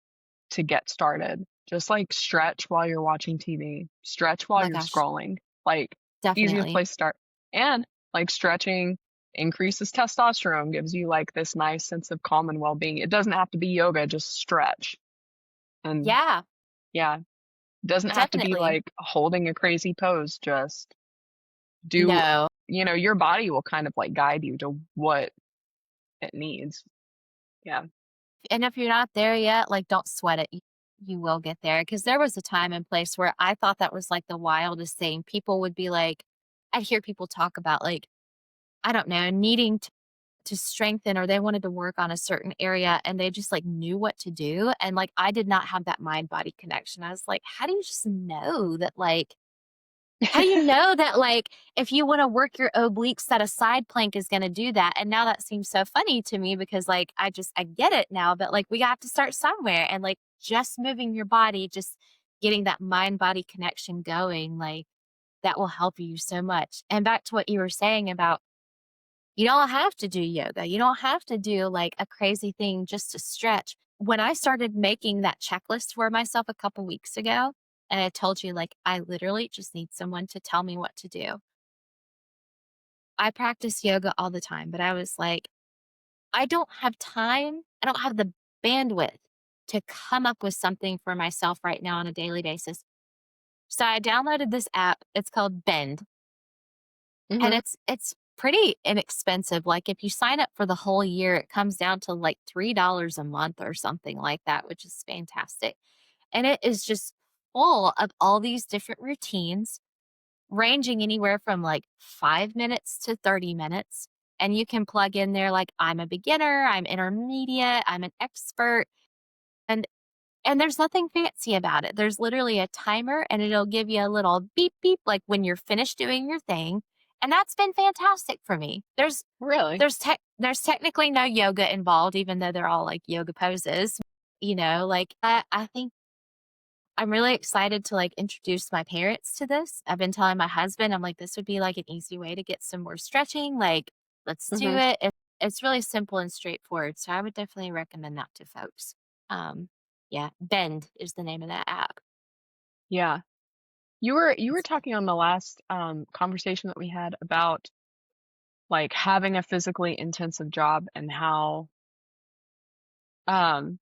to get started. Just, like, stretch while you're watching TV, stretch Oh while my you're gosh, scrolling, like, easiest definitely. place to start. And, like, stretching increases testosterone, gives you, like, this nice sense of calm and well-being. It doesn't have to be yoga, just stretch. And Yeah, yeah, doesn't have to be, definitely. like, holding a crazy pose, just do No. your body will kind of, like, guide you to what it needs. Yeah. And if you're not there yet, like, don't sweat it. You will get there. Because there was a time and place where I thought that was, like, the wildest thing. People would be like, I'd hear people talk about, like, I don't know, needing to strengthen, or they wanted to work on a certain area and they just, like, knew what to do, and, like, I did not have that mind body connection. I was like, how do you just know that, like, how do you know that, like, if you wanna work your obliques, that a side plank is gonna do that? And now that seems so funny to me because, like, I get it now, but, like, we have to start somewhere, and, like, just moving your body, just getting that mind-body connection going, like, that will help you so much. And back to what you were saying about, you don't have to do yoga, you don't have to do, like, a crazy thing just to stretch. When I started making that checklist for myself a couple weeks ago, and I told you, like, I literally just need someone to tell me what to do. I practice yoga all the time, but I was like, I don't have time. I don't have the bandwidth to come up with something for myself right now on a daily basis. So I downloaded this app. It's called Bend, and Mhm. it's pretty inexpensive. Like if you sign up for the whole year, it comes down to like $3 a month or something like that, which is fantastic. And it is just full of all these different routines ranging anywhere from like 5 minutes to 30 minutes. And you can plug in there like, I'm a beginner, I'm intermediate, I'm an expert. And and there's nothing fancy about it. There's literally a timer and it'll give you a little beep beep like when you're finished doing your thing. And that's been fantastic for me. Really? There's technically no yoga involved, even though they're all like yoga poses. Like I think I'm really excited to, like, introduce my parents to this. I've been telling my husband, I'm like, "This would be, like, an easy way to get some more stretching, like, let's do Mhm. it." It's really simple and straightforward, so I would definitely recommend that to folks. Um, yeah, Bend is the name of that app. Yeah. You were It's talking on the last, conversation that we had about, like, having a physically intensive job and how, um,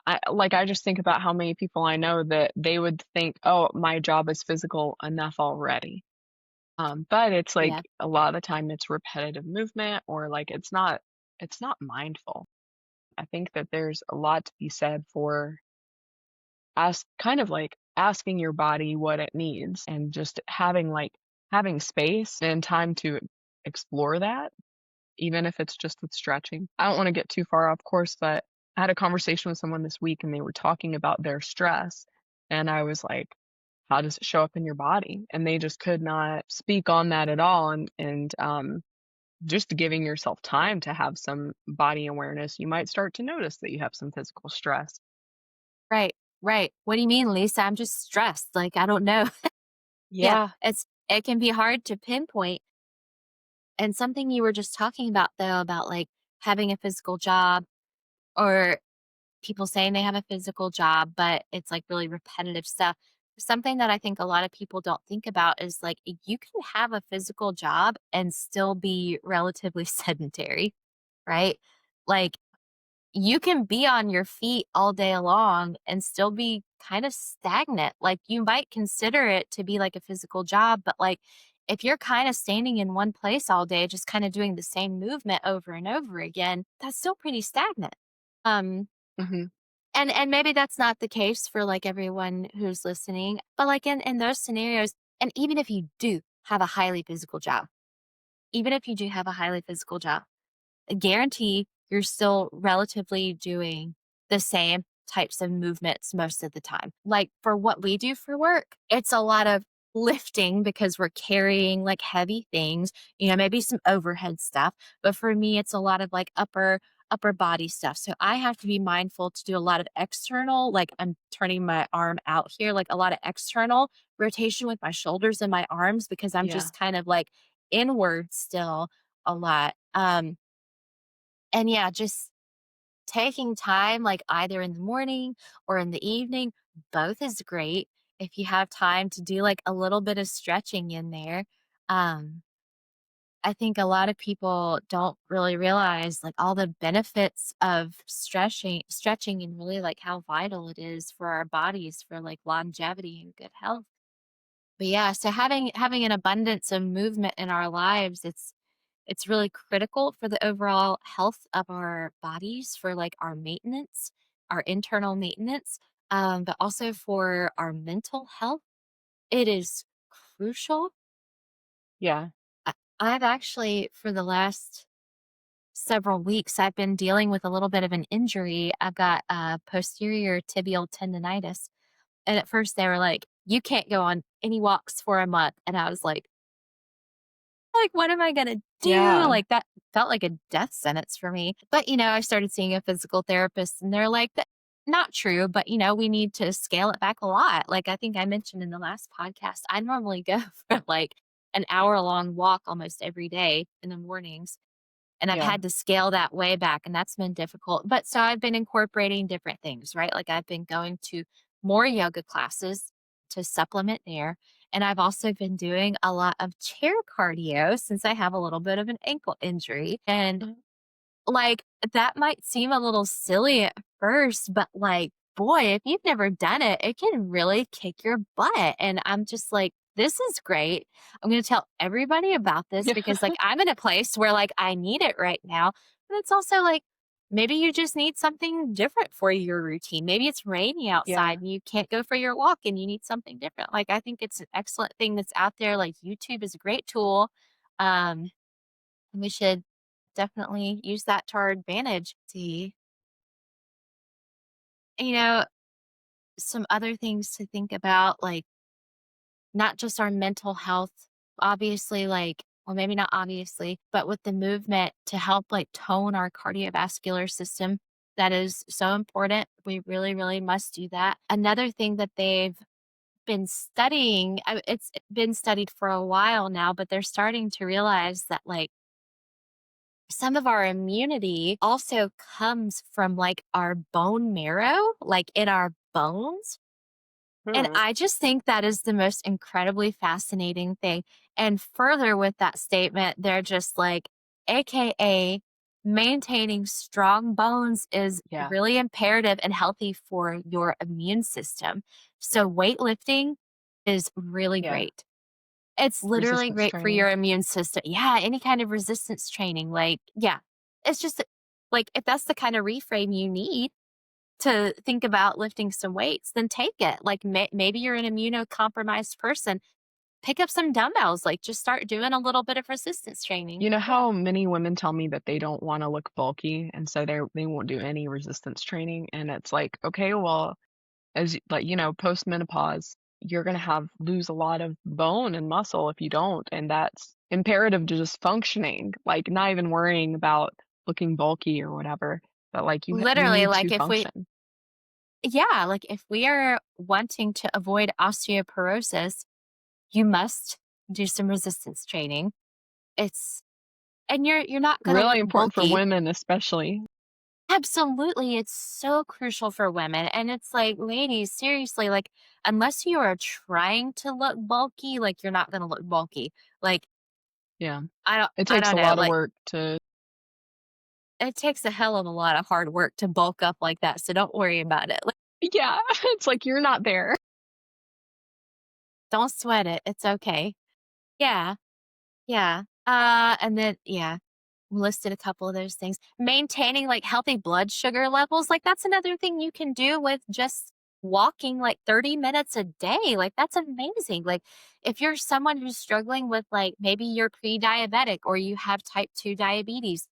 I just think about how many people I know that they would think, "Oh, my job is physical enough already." But it's yeah, like a lot of the time it's repetitive movement or like it's not mindful. I think that there's a lot to be said for kind of like asking your body what it needs and just having space and time to explore that, even if it's just with stretching. I don't want to get too far off course, but I had a conversation with someone this week and they were talking about their stress. And I was like, how does it show up in your body? And they just could not speak on that at all. And just giving yourself time to have some body awareness, you might start to notice that you have some physical stress. right. Right. What do you mean, Lisa? I'm just stressed. Like, I don't know. Yeah, Yeah. it can be hard to pinpoint. And something you were just talking about though, about like having a physical job or people saying they have a physical job, but it's like really repetitive stuff. Something that I think a lot of people don't think about is like you can have a physical job and still be relatively sedentary, right? Like you can be on your feet all day long and still be kind of stagnant. Like you might consider it to be like a physical job, but like if you're kind of standing in one place all day, just kind of doing the same movement over and over again, that's still pretty stagnant. Um, Mhm. and maybe that's not the case for like everyone who's listening, but like in those scenarios, and even if you do have a highly physical job, even if you do have a highly physical job, I guarantee you're still relatively doing the same types of movements most of the time. Like for what we do for work, it's a lot of lifting because we're carrying like heavy things, maybe some overhead stuff. But for me, it's a lot of like upper body stuff. So I have to be mindful to do a lot of external, like I'm turning my arm out here, like a lot of external rotation with my shoulders and my arms because I'm Yeah. just kind of like inward still a lot. And yeah, just taking time, like either in the morning or in the evening, both is great. If you have time to do like a little bit of stretching in there. Um, I think a lot of people don't really realize like all the benefits of stretching and really like how vital it is for our bodies for like longevity and good health. But yeah, so having an abundance of movement in our lives, it's really critical for the overall health of our bodies, for like our maintenance, our internal maintenance, but also for our mental health. It is crucial. Yeah. I, I've actually, for the last several weeks, I've been dealing with a little bit of an injury. I've got posterior tibial tendonitis. And at first they were like, you can't go on any walks for a month. And I was like, what am I gonna do? Yeah. Like, that felt like a death sentence for me. But, I started seeing a physical therapist and they're like, "That not true, but, we need to scale it back a lot." Like, I think I mentioned in the last podcast, I normally go for like an hour-long walk almost every day in the mornings. And I've Yeah. had to scale that way back, and that's been difficult. But so I've been incorporating different things, right? Like I've been going to more yoga classes to supplement there. And I've also been doing a lot of chair cardio since I have a little bit of an ankle injury. And Mhm. like, that might seem a little silly at first, but like, boy, if you've never done it, it can really kick your butt. And I'm just like, this is great. I'm going to tell everybody about this Yeah. because like I'm in a place where like I need it right now. But it's also like maybe you just need something different for your routine. Maybe it's rainy Yeah. outside and you can't go for your walk and you need something different. Like I think it's an excellent thing that's out there. Like YouTube is a great tool. Um, and we should definitely use that to our advantage. See, you know, some other things to think about, like not just our mental health, obviously, like, or maybe not obviously, but with the movement to help like tone our cardiovascular system. That is so important. We really, really must do that. Another thing that they've been studying, it's been studied for a while now, but they're starting to realize that like some of our immunity also comes from like our bone marrow, like in our bones. And Hmm. I just think that is the most incredibly fascinating thing. And further with that statement, they're just like, AKA, maintaining strong bones is Yeah. really imperative and healthy for your immune system. So, weightlifting is really Yeah. great. It's literally Resistance great for your training. immune system. Yeah, any kind of resistance training, like, yeah, it's just like if that's the kind of reframe you need to think about lifting some weights, then take it. Like maybe you're an immunocompromised person, pick up some dumbbells, like just start doing a little bit of resistance training. You know Yeah. how many women tell me that they don't wanna look bulky, and so they won't do any resistance training, and it's like, okay, well, post-menopause, you're gonna have lose a lot of bone and muscle if you don't, and that's imperative to just functioning, like, not even worrying about looking bulky or whatever, but, like, you Literally, need like to function. Yeah, like if we are wanting to avoid osteoporosis, you must do some resistance training. It's and you're not gonna Really look important for bulky. women, especially. Absolutely, it's so crucial for women, and it's like, ladies, seriously, like, unless you are trying to look bulky, like, you're not gonna look bulky. Like, Yeah. I don't It I takes don't a know, lot of like, work to it takes a hell of a lot of hard work to bulk up like that, so don't worry about it. Like, yeah, it's like you're not there. don't sweat it, it's okay. Yeah, yeah. And then yeah, listed a couple of those things. Maintaining, like, healthy blood sugar levels, like, that's another thing you can do with just walking, like, 30 minutes a day, like, that's amazing. Like, if you're someone who's struggling with, like, maybe you're pre-diabetic or you have type 2 diabetes,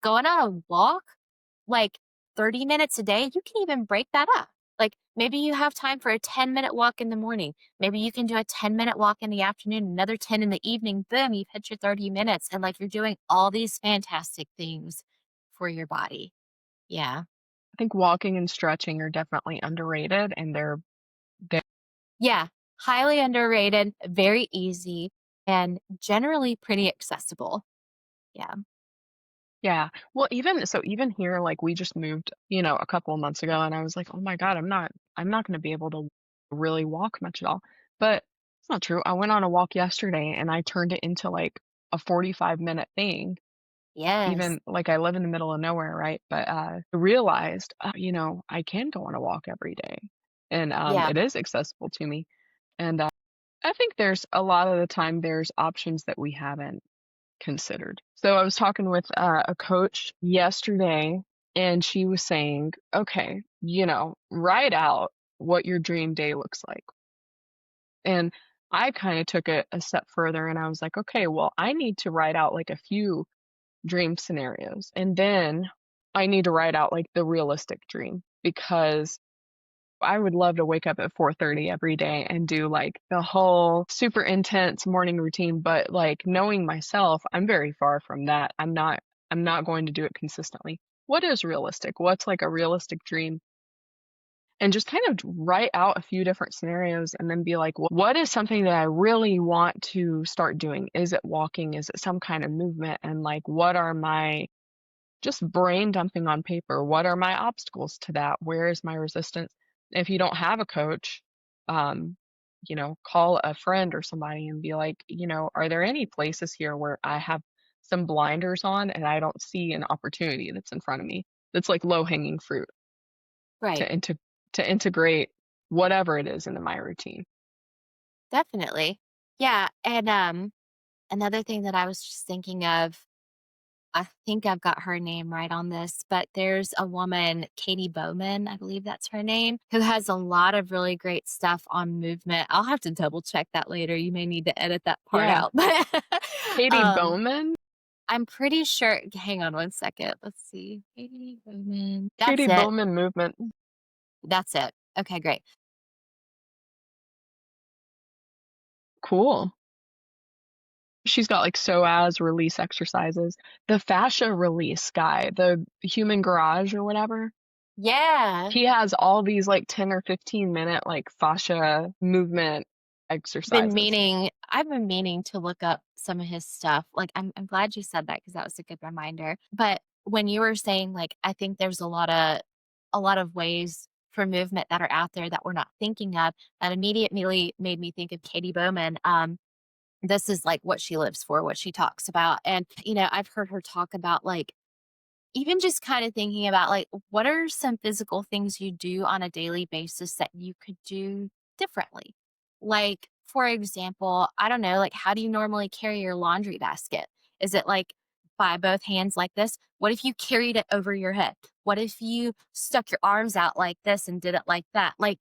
going on a walk, like, 30 minutes a day, you can even break that up. Like, maybe you have time for a 10-minute walk in the morning. Maybe you can do a 10-minute walk in the afternoon, another 10 in the evening. Boom, you've hit your 30 minutes. And like you're doing all these fantastic things for your body. Yeah. I think walking and stretching are definitely underrated, and they Yeah. Highly underrated, very easy, and generally pretty accessible. Yeah. yeah. Well, even here, like, we just moved, a couple of months ago, and I was like, "Oh my god, I'm not gonna be able to really walk much at all." But it's not true. I went on a walk yesterday, and I turned it into, like, a 45-minute thing. Yes. Even like, I live in the middle of nowhere, right? But, I realized, I can go on a walk every day, and, Yeah. it is accessible to me, and, I think there's a lot of the time there's options that we haven't considered. So I was talking with, a coach yesterday, and she was saying, "Okay, write out what your dream day looks like." And I kinda took it a step further, and I was like, "Okay, well, I need to write out, like, a few dream scenarios, and then I need to write out, like, the realistic dream, because I would love to wake up at 4:30 every day and do, like, the whole super intense morning routine, but, like, knowing myself, I'm very far from that. I'm not going to do it consistently. What is realistic? What's, like, a realistic dream? And just kind of write out a few different scenarios and then be like, What is something that I really want to start doing? Is it walking? Is it some kind of movement? And, like, what are my just brain dumping on paper. What are my obstacles to that? Where is my resistance? If you don't have a coach, um, call a friend or somebody and be like, are there any places here where I have some blinders on and I don't see an opportunity that's in front of me that's like low hanging fruit Right. to to integrate whatever it is into my routine. Definitely. Yeah. And another thing that I was just thinking of, I think I've got her name right on this, but there's a woman, Katie Bowman, I believe that's her name, who has a lot of really great stuff on movement. I'll have to double check that later. You may need to edit that part Yeah. out. But Katie Bowman? I'm pretty sure, hang on one second. Let's see. Katie Bowman. That's Katie it. Bowman movement. That's it. Okay, great. Cool. She's got, like, psoas release exercises. The fascia release guy, the human garage or whatever, Yeah. he has all these, like, 10 or 15-minute, like, fascia movement exercises. I've been meaning to look up some of his stuff. Like, I'm glad you said that because that was a good reminder. But when you were saying, like, I think there's a lot of ways for movement that are out there that we're not thinking of, that immediately made me think of Katie Bowman. This is like what she lives for, what she talks about. And, I've heard her talk about, like, even just kind of thinking about, like, what are some physical things you do on a daily basis that you could do differently? Like, for example, I don't know, like, how do you normally carry your laundry basket? Is it like by both hands like this? What if you carried it over your head? What if you stuck your arms out like this and did it like that? Like,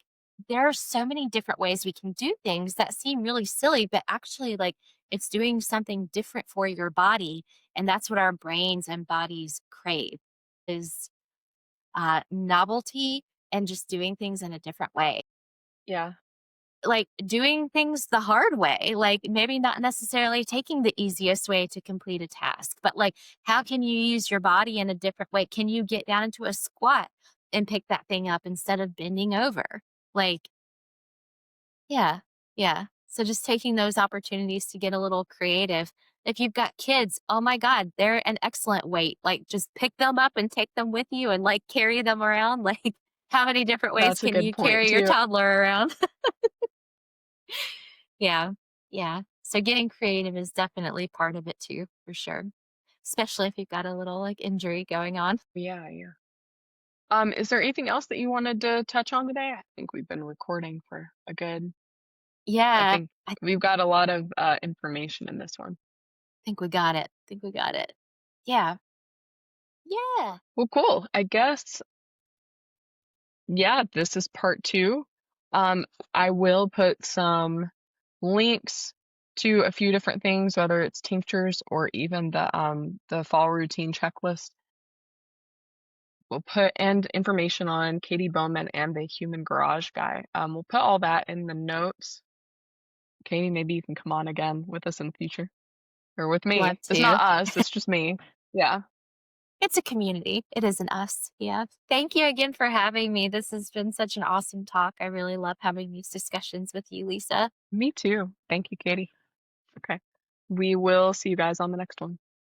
there are so many different ways we can do things that seem really silly, but actually, like, it's doing something different for your body, and that's what our brains and bodies crave is novelty and just doing things in a different way. Yeah. Like doing things the hard way, like maybe not necessarily taking the easiest way to complete a task, but like how can you use your body in a different way? Can you get down into a squat and pick that thing up instead of bending over. Like, yeah, yeah. So just taking those opportunities to get a little creative. If you've got kids, oh my God, they're an excellent weight. Like, just pick them up and take them with you and like carry them around. Like, how many different ways That's a can good you point carry your too. toddler around? Yeah, yeah. So getting creative is definitely part of it too, for sure. Especially if you've got a little like injury going on. Yeah, yeah. Is there anything else that you wanted to touch on today? I think we've been recording for a good I Yeah, think I we've got a lot of, information in this one. think we got it. Think we got it. Yeah. Yeah. Well, cool. I guess, yeah, this is part 2. Um, I will put some links to a few different things, whether it's tinctures or even the fall routine checklist. We'll put and information on Katie Bowman and the Human Garage guy. We'll put all that in the notes. Katie, maybe you can come on again with us in the future. Or with Love me. It's to. not us, it's just me. Yeah. It's a community. It isn't us. Yeah. Thank you again for having me. This has been such an awesome talk. I really love having these discussions with you, Lisa. Me too. Thank you, Katie. Okay. We will see you guys on the next one.